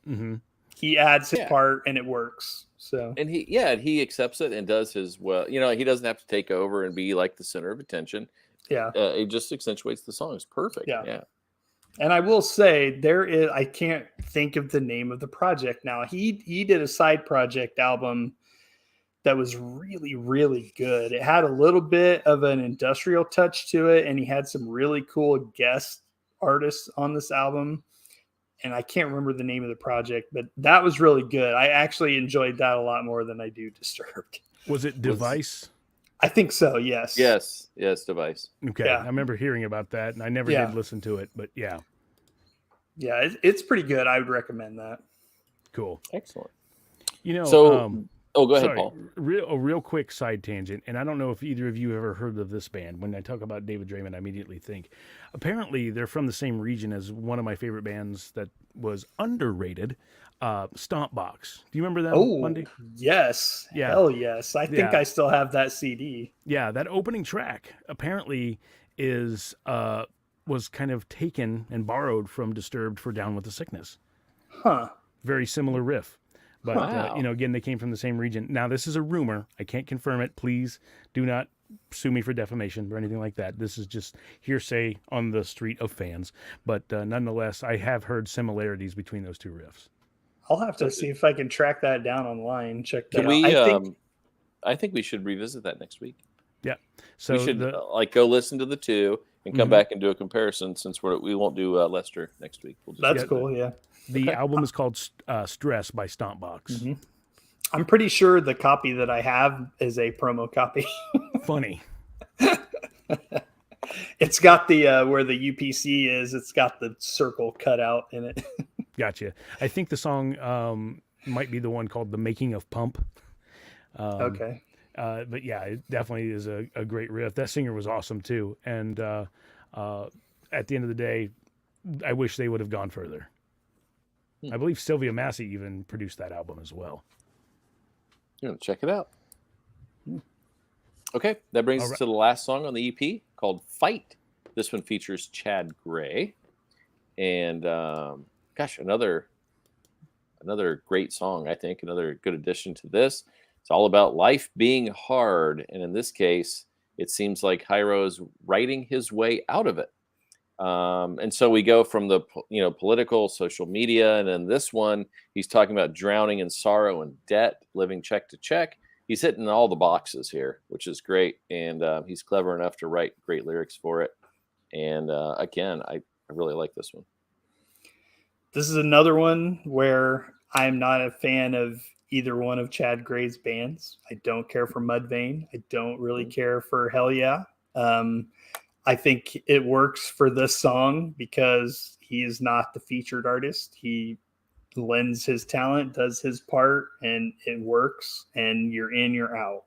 Mm-hmm. He adds his part and it works. So and he accepts it and does his well. He doesn't have to take over and be like the center of attention. Yeah, it just accentuates the song. It's perfect. Yeah. And I will say I can't think of the name of the project now. He did a side project album that was really, really good. It had a little bit of an industrial touch to it, and he had some really cool guest artists on this album. And I can't remember the name of the project, but that was really good. I actually enjoyed that a lot more than I do Disturbed. Was it Device? I think so, yes. Yes, Device. Okay, yeah. I remember hearing about that, and I never did listen to it, but yeah. Yeah, it's pretty good. I would recommend that. Cool. Excellent. Go ahead, Paul. A real quick side tangent, and I don't know if either of you ever heard of this band. When I talk about David Draymond, I immediately think, apparently they're from the same region as one of my favorite bands that was underrated, Stompbox. Do you remember that, Monday? Yes. Yeah. Hell yes. I think I still have that CD. Yeah, that opening track apparently was kind of taken and borrowed from Disturbed for Down with the Sickness. Huh. Very similar riff. But, again, they came from the same region. Now, this is a rumor. I can't confirm it. Please do not sue me for defamation or anything like that. This is just hearsay on the street of fans. But nonetheless, I have heard similarities between those two riffs. I'll have to see if I can track that down online. Check that out. I think we should revisit that next week. Yeah. So we should go listen to the two and come back and do a comparison since we won't do Lester next week. That's cool, yeah. The album is called Stress by Stompbox. Mm-hmm. I'm pretty sure the copy that I have is a promo copy. Funny. It's got the where the UPC is. It's got the circle cut out in it. Gotcha. I think the song might be the one called "The Making of Pump." Okay. But yeah, it definitely is a great riff. That singer was awesome too. And at the end of the day, I wish they would have gone further. I believe Sylvia Massey even produced that album as well. You're going to check it out. Okay, that brings us to the last song on the EP called Fight. This one features Chad Gray. And another great song, I think. Another good addition to this. It's all about life being hard. And in this case, it seems like Hyro is writing his way out of it. And so we go from the political, social media, and then this one, he's talking about drowning in sorrow and debt, living check to check. He's hitting all the boxes here, which is great. And he's clever enough to write great lyrics for it. And again, I really like this one. This is another one where I'm not a fan of either one of Chad Gray's bands. I don't care for Mudvayne. I don't really care for Hell Yeah. I think it works for this song because he is not the featured artist. He lends his talent, does his part, and it works, and you're in, you're out.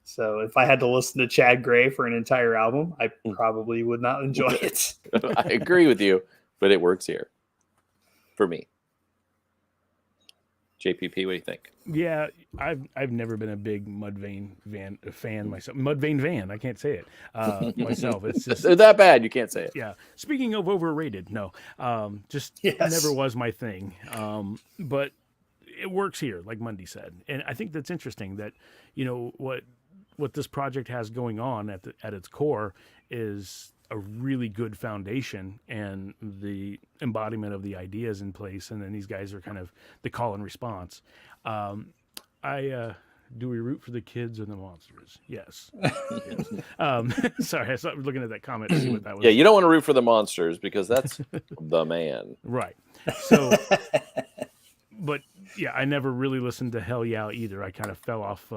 So if I had to listen to Chad Gray for an entire album, I probably would not enjoy it. I agree with you, but it works here for me. JPP, what do you think? Yeah, I've never been a big Mudvayne fan myself. Mudvayne Van, I can't say it myself. It's just They're that bad, you can't say it. yeah. Speaking of overrated, no, just Yes. never was my thing. But it works here, like Mundy said, and I think that's interesting. That what this project has going on at its core is a really good foundation and the embodiment of the ideas in place, and then these guys are kind of the call and response. Do we root for the kids or the monsters? Yes. Yes. Sorry, I was looking at that comment to see what that was. Yeah, you don't want to root for the monsters because that's the man. Right. So, but yeah, I never really listened to Hell Yeah either. I kind of fell off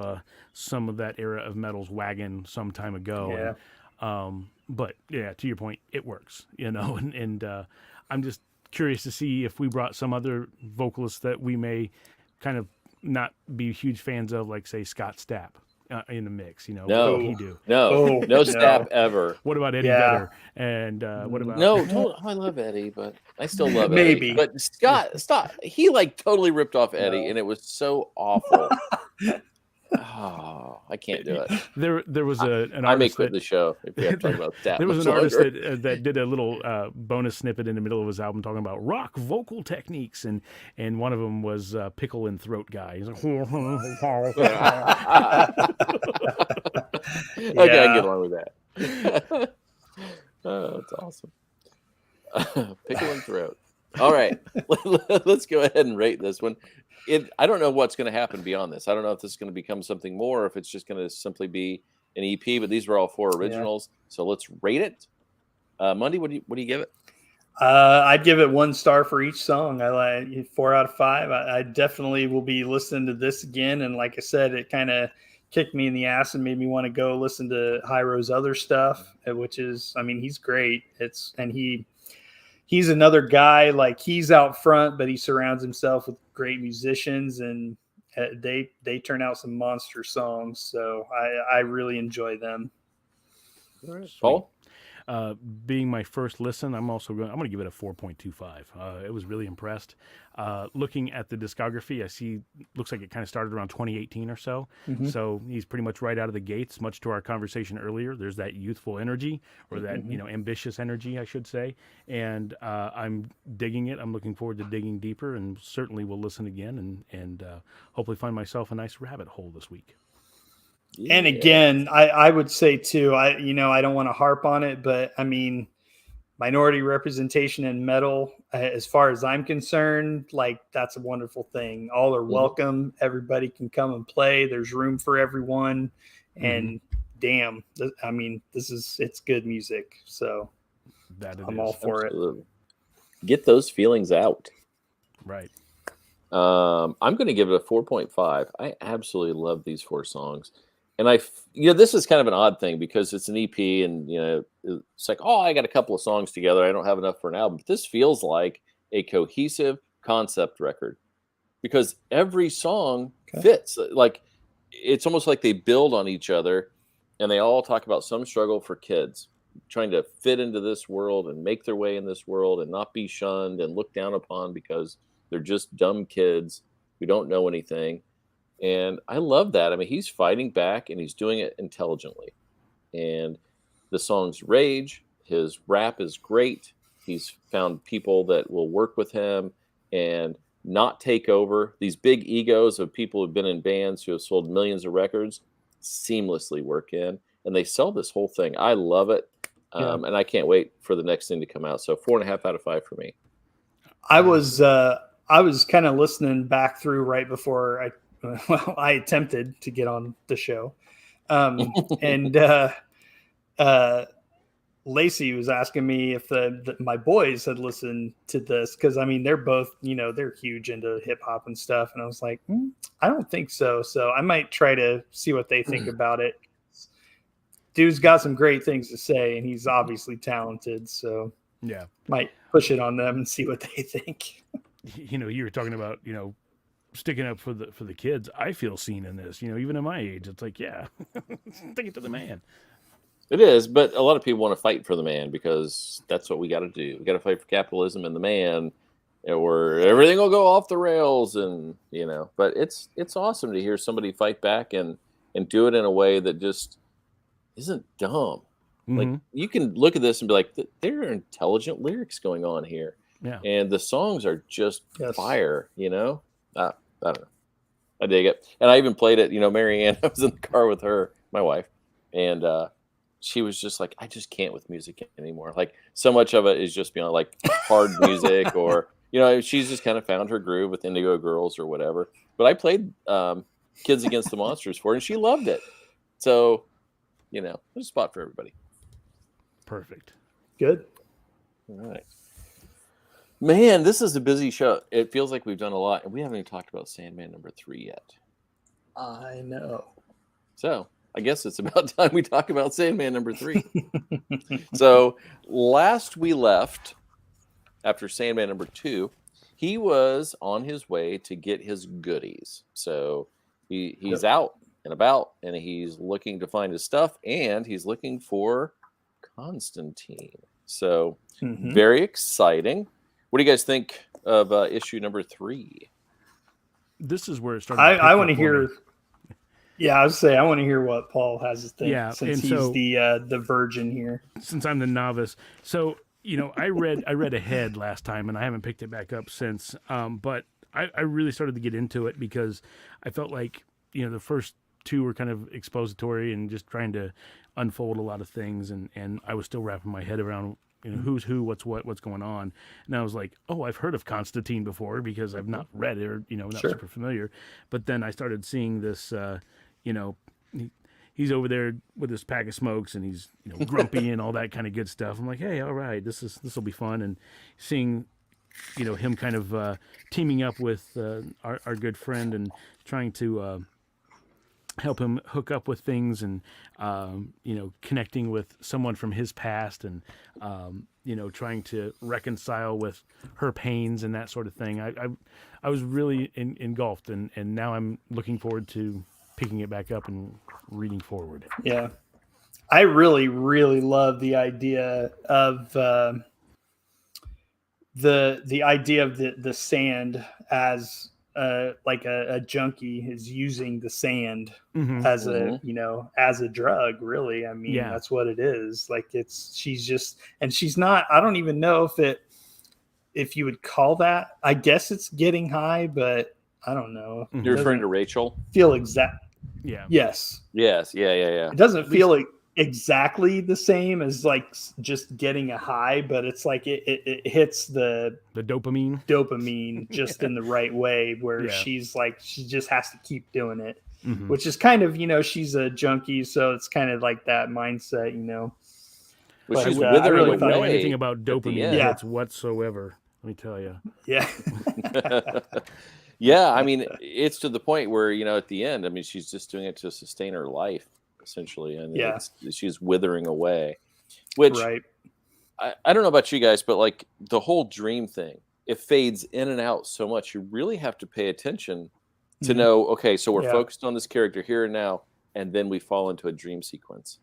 some of that era of metal's wagon some time ago. Yeah. But yeah, to your point, it works, and I'm just curious to see if we brought some other vocalists that we may kind of not be huge fans of, like say Scott Stapp in the mix. No, what would he do? no Stapp ever. What about Eddie Yeah. Vedder? And what about No, I love Eddie, but I still love Maybe. Eddie. But Scott, stop. He like totally ripped off Eddie, and it was so awful. Oh, I can't do it. There was an I may artist quit that the show if we have to talk about Stapp. there was much an artist longer. that did a little bonus snippet in the middle of his album talking about rock vocal techniques, and one of them was pickle and throat guy. He's like, Okay, I can get along with that. Oh, that's awesome. Pickle and throat. All right, let's go ahead and rate this one. I don't know what's going to happen beyond this. I don't know if this is going to become something more, or if it's just going to simply be an EP. But these were all 4 originals, so let's rate it. Mundy, what do you give it? I'd give it 1 star for each song. I like 4 out of 5. I definitely will be listening to this again. And like I said, it kind of kicked me in the ass and made me want to go listen to Hyro's other stuff, which is, I mean, he's great. He's another guy, like he's out front, but he surrounds himself with great musicians, and they turn out some monster songs. So I really enjoy them. Paul? Being my first listen, I'm going to give it a 4.25. It was really impressed. Looking at the discography, I see looks like it kind of started around 2018 or so. Mm-hmm. So he's pretty much right out of the gates. Much to our conversation earlier, there's that youthful energy, or that ambitious energy, I should say. And I'm digging it. I'm looking forward to digging deeper, and certainly will listen again and hopefully find myself a nice rabbit hole this week. Yeah. And again, I would say too, I don't want to harp on it, but I mean, minority representation in metal, as far as I'm concerned, like that's a wonderful thing. All are welcome. Everybody can come and play. There's room for everyone. And damn, I mean, it's good music. So I'm all for Absolutely. Get those feelings out. Right. I'm going to give it a 4.5. I absolutely love these 4 songs. And this is kind of an odd thing because it's an EP, and it's like, oh, I got a couple of songs together. I don't have enough for an album. But this feels like a cohesive concept record because every song fits. Like it's almost like they build on each other, and they all talk about some struggle for kids trying to fit into this world and make their way in this world and not be shunned and looked down upon because they're just dumb kids who don't know anything. And I love that. I mean, he's fighting back and he's doing it intelligently. And the song's rage, his rap is great. He's found people that will work with him and not take over. These big egos of people who've been in bands who have sold millions of records seamlessly work in. And they sell this whole thing. I love it. And I can't wait for the next thing to come out. So 4.5 out of 5 for me. I was kind of listening back through right before I attempted to get on the show. And Lacey was asking me if my boys had listened to this. Cause I mean, they're both, they're huge into hip hop and stuff. And I was like, I don't think so. So I might try to see what they think about it. Dude's got some great things to say and he's obviously talented. So yeah, might push it on them and see what they think. You were talking about, sticking up for the kids. I feel seen in this, even at my age, it's like, yeah, stick it to the man. It is, but a lot of people want to fight for the man because that's what we got to do. We got to fight for capitalism and the man. or everything will go off the rails, and but it's awesome to hear somebody fight back and do it in a way that just isn't dumb. Like, you can look at this and be like, there are intelligent lyrics going on here. Yeah. And the songs are just fire, I don't know. I dig it. And I even played it, Marianne, I was in the car with her, my wife, and she was just like, I just can't with music anymore. Like, so much of it is just beyond like hard music, or, she's just kind of found her groove with Indigo Girls or whatever. But I played Kids Against the Monsters for her, and she loved it. So, there's a spot for everybody. Perfect. Good. All right. Man, this is a busy show. It feels like we've done a lot, and we haven't even talked about Sandman number 3 yet. I know. So I guess it's about time we talk about Sandman number 3. So last we left, after Sandman number 2, he was on his way to get his goodies. So he's out and about, and he's looking to find his stuff, and he's looking for Constantine. So very exciting. What do you guys think of issue number 3? This is where it started. I want to hear. Yeah, I would say I want to hear what Paul has to think. Yeah, since and he's the virgin here. Since I'm the novice, so I read ahead last time, and I haven't picked it back up since. But I really started to get into it because I felt like the first 2 were kind of expository and just trying to unfold a lot of things, and I was still wrapping my head around who's who, what's going on. And I was like, oh, I've heard of Constantine before because I've not read it, or not super familiar. But then I started seeing this, he's over there with his pack of smokes, and he's grumpy and all that kind of good stuff. I'm like, hey, all right, this will be fun. And seeing him kind of teaming up with our good friend and trying to help him hook up with things, and connecting with someone from his past, and trying to reconcile with her pains and that sort of thing. I was really engulfed, and now I'm looking forward to picking it back up and reading forward. Yeah, I really, really love the idea of the idea of the sand as like a junkie is using the sand as a drug. Really, I mean, that's what it is. Like, she's not. I don't even know if you would call that. I guess it's getting high, but I don't know. You're referring to Rachel? Feel exact. Yeah. Yes. Yes. Yeah. It doesn't feel like exactly the same as like just getting a high, but it's like it hits the dopamine just in the right way, where she's like, she just has to keep doing it, which is kind of, she's a junkie, so it's kind of like that mindset, Well, she's I really away. don't know anything about dopamine Yeah. hits whatsoever, let me tell you. Yeah. Yeah, I mean, it's to the point where, at the end, I mean, she's just doing it to sustain her life, essentially. And she's withering away, which I don't know about you guys, but like the whole dream thing, it fades in and out so much. You really have to pay attention to know, okay, so we're focused on this character here and now, and then we fall into a dream sequence.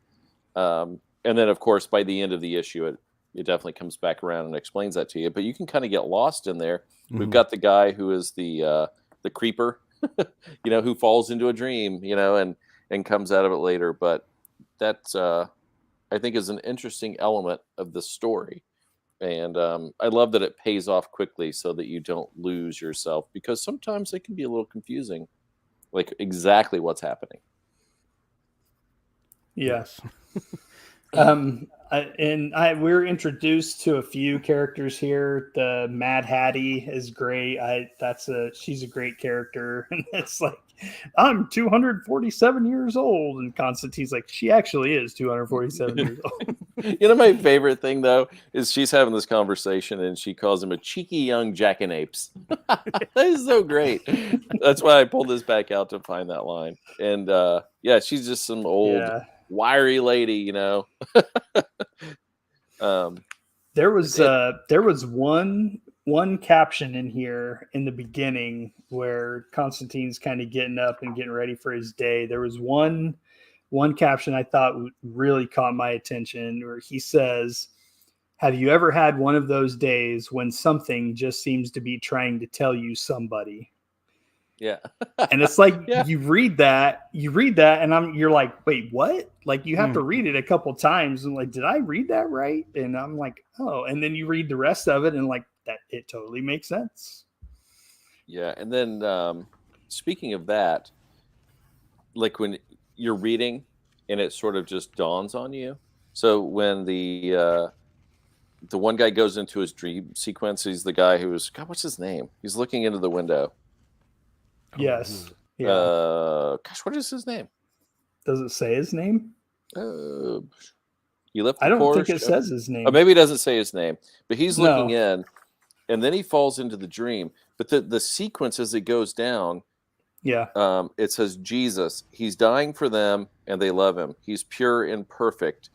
And then, of course, by the end of the issue, it definitely comes back around and explains that to you. But you can kind of get lost in there. We've got the guy who is the creeper, who falls into a dream, and comes out of it later. But that's, I think, is an interesting element of the story. And I love that it pays off quickly so that you don't lose yourself, because sometimes it can be a little confusing, like exactly what's happening. Yes. We're introduced to a few characters here. The Mad Hattie is great. She's a great character, and it's like, I'm 247 years old, and Constantine's like, she actually is 247 years old. My favorite thing though is she's having this conversation, and she calls him a cheeky young jackanapes. That is so great. That's why I pulled this back out to find that line. And she's just some old. Yeah. Wiry lady, There was one caption in here in the beginning where Constantine's kind of getting up and getting ready for his day. There was one caption I thought really caught my attention, where he says, Have you ever had one of those days when something just seems to be trying to tell you somebody? Yeah. And it's like Yeah. you read that, and you're like, wait, what? Like you have to read it a couple times and like, did I read that right? And I'm like, oh, and then you read the rest of it and like that it totally makes sense. Yeah. And then speaking of that, like when you're reading and it sort of just dawns on you. So when the one guy goes into his dream sequence, he's the guy who's God, what's his name? He's looking into the window. Yes. Yeah. Gosh, what is his name? Does it say his name? He left the I don't think Porsche. it says his name. Or maybe it doesn't say his name, but he's looking No. in, and then he falls into the dream. But the sequence as it goes down, Yeah. it says Jesus. He's dying for them, and they love him. He's pure and perfect.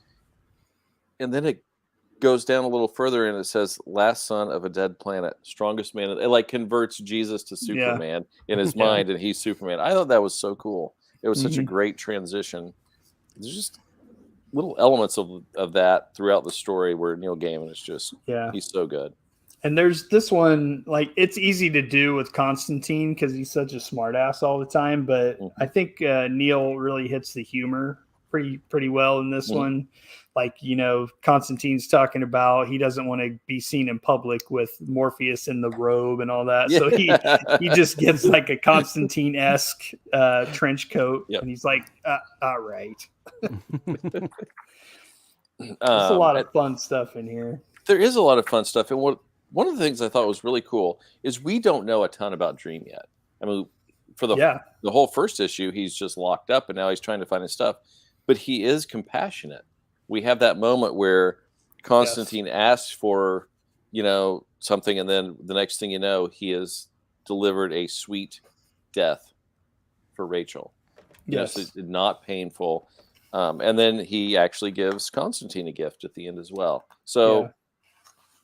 And then it goes down a little further, and it says, "Last son of a dead planet, strongest man." It like converts Jesus to Superman in his Yeah. mind, and he's Superman. I thought that was so cool. It was such a Mhm. great transition. There's just little elements of that throughout the story where Neil Gaiman is just he's so good. And there's this one, like it's easy to do with Constantine because he's such a smartass all the time. But I think Neil really hits the humor pretty well in this one. Like, you know, Constantine's talking about he doesn't want to be seen in public with Morpheus in the robe and all that. Yeah. So he just gets like a Constantine-esque trench coat, and he's like, all right. There's a lot of fun stuff in here. There is a lot of fun stuff. And one of the things I thought was really cool is we don't know a ton about Dream yet. I mean, for the whole first issue, he's just locked up and now he's trying to find his stuff. But he is compassionate. We have that moment where Constantine asks for, you know, something, and then the next thing you know, he has delivered a sweet death for Rachel. Yes. You know, so not painful. And then he actually gives Constantine a gift at the end as well. So,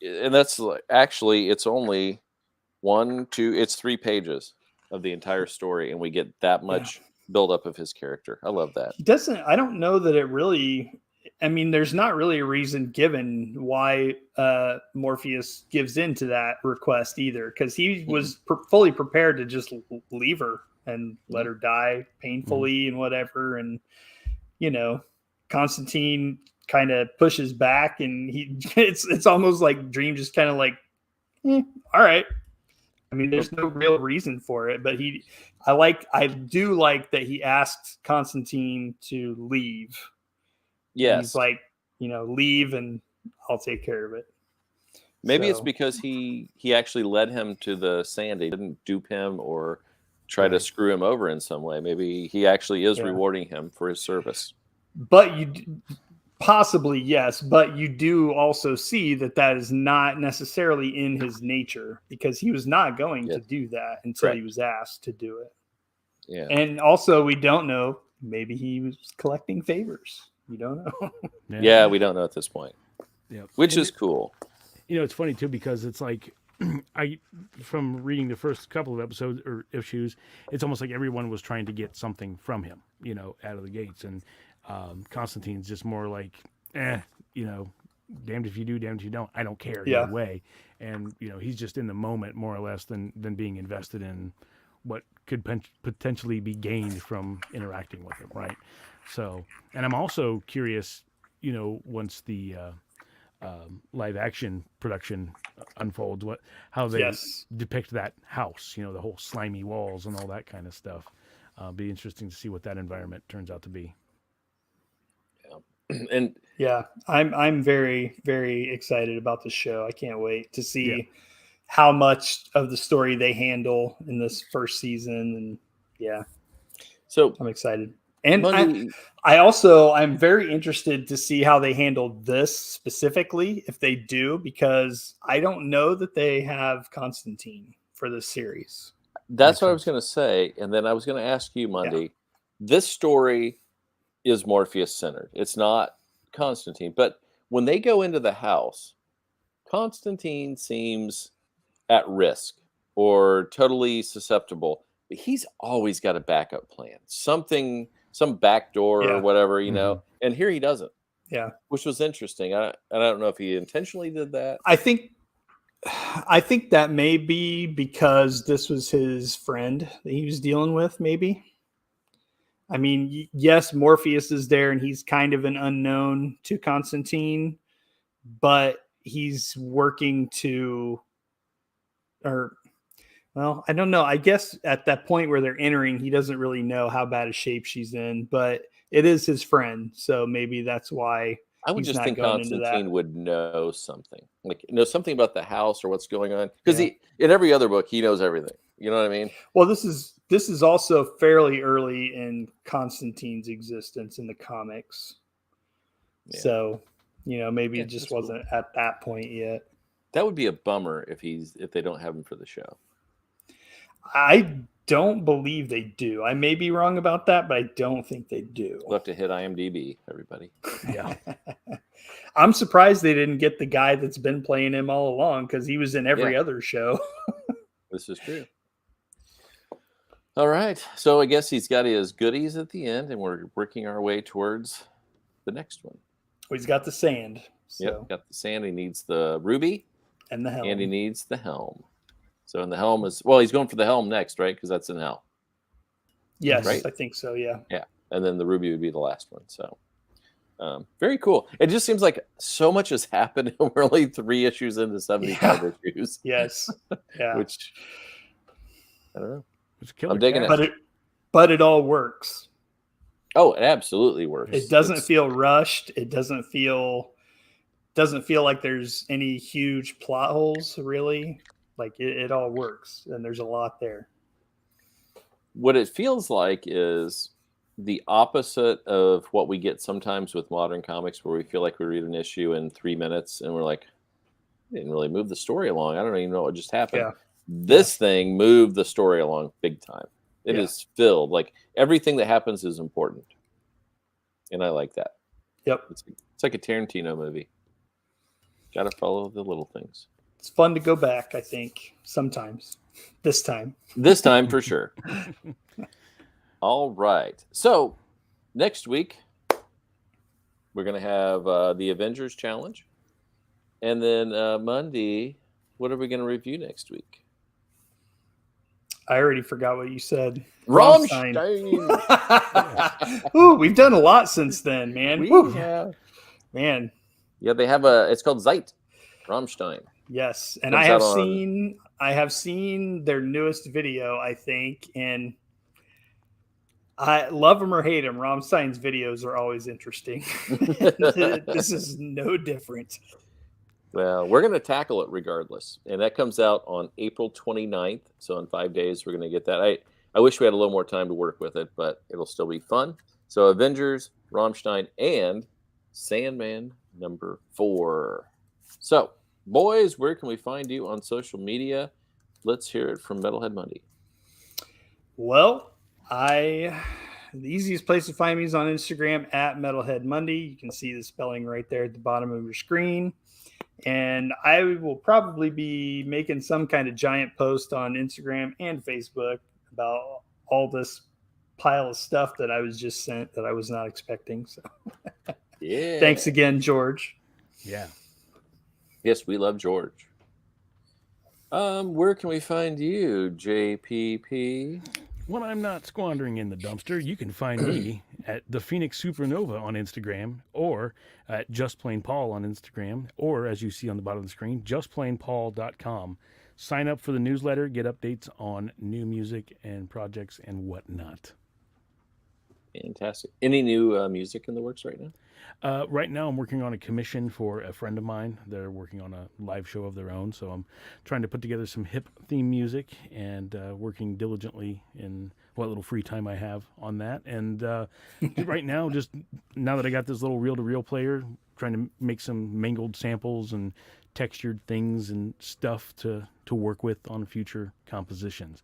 and that's actually, it's only 3 pages of the entire story, and we get that much buildup of his character. I love that. He doesn't, I don't know that it really, I mean, there's not really a reason given why Morpheus gives in to that request either, because he was fully prepared to just leave her and let her die painfully and whatever. And, you know, Constantine kind of pushes back, and it's almost like Dream just kind of like, all right. I mean, there's no real reason for it, but I do like that he asked Constantine to leave. Yes. He's like, you know, leave and I'll take care of it. Maybe it's because he actually led him to the sand. He didn't dupe him or try to screw him over in some way. Maybe he actually is rewarding him for his service. But possibly, yes. But you do also see that is not necessarily in his nature, because he was not going to do that until he was asked to do it. Yeah. And also, we don't know. Maybe he was collecting favors. We don't know. Yeah, we don't know at this point. Yeah, which is cool. You know, it's funny too, because it's like from reading the first couple of episodes or issues, it's almost like everyone was trying to get something from him, you know, out of the gates. And Constantine's just more like, you know, damned if you do, damned if you don't. I don't care either way. And, you know, he's just in the moment more or less than being invested in what could potentially be gained from interacting with him, right? So, and I'm also curious, you know, once the live action production unfolds, how they depict that house, you know, the whole slimy walls and all that kind of stuff. Be interesting to see what that environment turns out to be. Yeah. And I'm very, very excited about the show. I can't wait to see how much of the story they handle in this first season. And so I'm excited. And I'm very interested to see how they handle this specifically, if they do, because I don't know that they have Constantine for this series. That's what I was going to say. And then I was going to ask you, Mundy, this story is Morpheus centered. It's not Constantine. But when they go into the house, Constantine seems at risk or totally susceptible. But he's always got a backup plan. Some back door or whatever, you know. And here he doesn't. Yeah. which was interesting. I don't know if he intentionally did that. I think that may be because this was his friend that he was dealing with, maybe. I mean, yes, Morpheus is there and he's kind of an unknown to Constantine, but he's working to, or, well, I don't know. I guess at that point where they're entering, he doesn't really know how bad a shape she's in, but it is his friend. So maybe that's why I would he's just not think going into that. Constantine would know something, like know something about the house or what's going on, because Yeah. he in every other book he knows everything. You know what I mean? Well, this is also fairly early in Constantine's existence in the comics. Yeah. So, maybe Yeah, it just that's cool. wasn't at that point yet. That would be a bummer if they don't have him for the show. I don't believe they do. I may be wrong about that, but I don't think they do. We'll have to hit IMDb, everybody. Yeah. I'm surprised they didn't get the guy that's been playing him all along, because he was in every Yeah. other show. This is true. All right. So I guess he's got his goodies at the end, and we're working our way towards the next one. He's got the sand. So. Yep, got the sand. He needs the ruby, And the helm. and he needs the helm. So, and the helm is, well, he's going for the helm next, right? Because that's in hell. Yes, right? I think so, yeah. Yeah. And then the ruby would be the last one. So, very cool. It just seems like so much has happened. We're only 3 issues into 75 issues. Yes. Yeah. Which, I don't know. It's a killer I'm digging cast. it. But it all works. Oh, it absolutely works. It doesn't It's- feel rushed. It doesn't feel like there's any huge plot holes, really. Like it all works, and there's a lot there. What it feels like is the opposite of what we get sometimes with modern comics, where we feel like we read an issue in 3 minutes and we're like, didn't really move the story along. I don't even know what just happened. Yeah. This thing moved the story along big time. It Yeah. is filled. Like everything that happens is important. And I like that. Yep. It's like a Tarantino movie. Got to follow the little things. It's fun to go back, I think, sometimes. This time. This time for sure. All right. So next week, we're going to have the Avengers Challenge. And then Monday, what are we going to review next week? I already forgot what you said. Rammstein. Ooh, we've done a lot since then, man. Woo. Yeah. Man, Yeah, they have it's called Zeit. Rammstein. yes. And Comes I have seen their newest video, I think, and I love them or hate them. Rammstein's videos are always interesting. This is no different. Well, we're going to tackle it regardless. And that comes out on April 29th. So in 5 days, we're going to get that. I wish we had a little more time to work with it, but it'll still be fun. So Avengers, Rammstein, and Sandman #4. So, boys, where can we find you on social media? Let's hear it from Metalhead Mundy. Well, the easiest place to find me is on Instagram at Metalhead Mundy. You can see the spelling right there at the bottom of your screen. And I will probably be making some kind of giant post on Instagram and Facebook about all this pile of stuff that I was just sent that I was not expecting. So Yeah. thanks again, George. Yeah. Yes, we love George. Where can we find you, JPP? When I'm not squandering in the dumpster, you can find me at the Phoenix Supernova on Instagram, or at Just Plain Paul on Instagram, or as you see on the bottom of the screen, justplainpaul.com. Sign up for the newsletter, get updates on new music and projects and whatnot. Fantastic. Any new music in the works right now? Right now, I'm working on a commission for a friend of mine. They're working on a live show of their own, so I'm trying to put together some hip theme music and working diligently in what little free time I have on that. And right now, just now that I got this little reel-to-reel player, trying to make some mangled samples and textured things and stuff to work with on future compositions.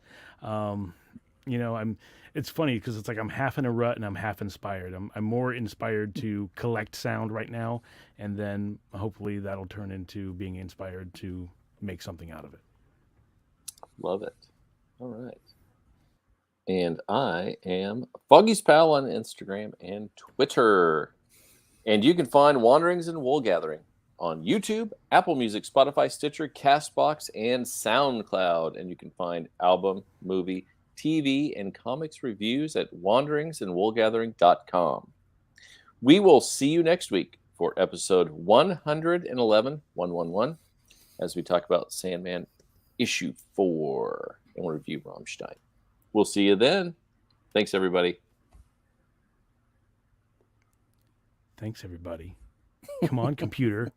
It's funny because it's like I'm half in a rut and I'm half inspired. I'm more inspired to collect sound right now, and then hopefully that'll turn into being inspired to make something out of it. Love it. All right. And I am Foggy's Pal on Instagram and Twitter. And you can find Wanderings and Wool Gathering on YouTube, Apple Music, Spotify, Stitcher, Castbox, and SoundCloud. And you can find album, movie, TV, and comics reviews at wandeриngsandwoolgathering.com. We will see you next week for episode 111, as we talk about Sandman issue 4 and we'll review Rammstein. We'll see you then. Thanks, everybody. Thanks, everybody. Come on, computer.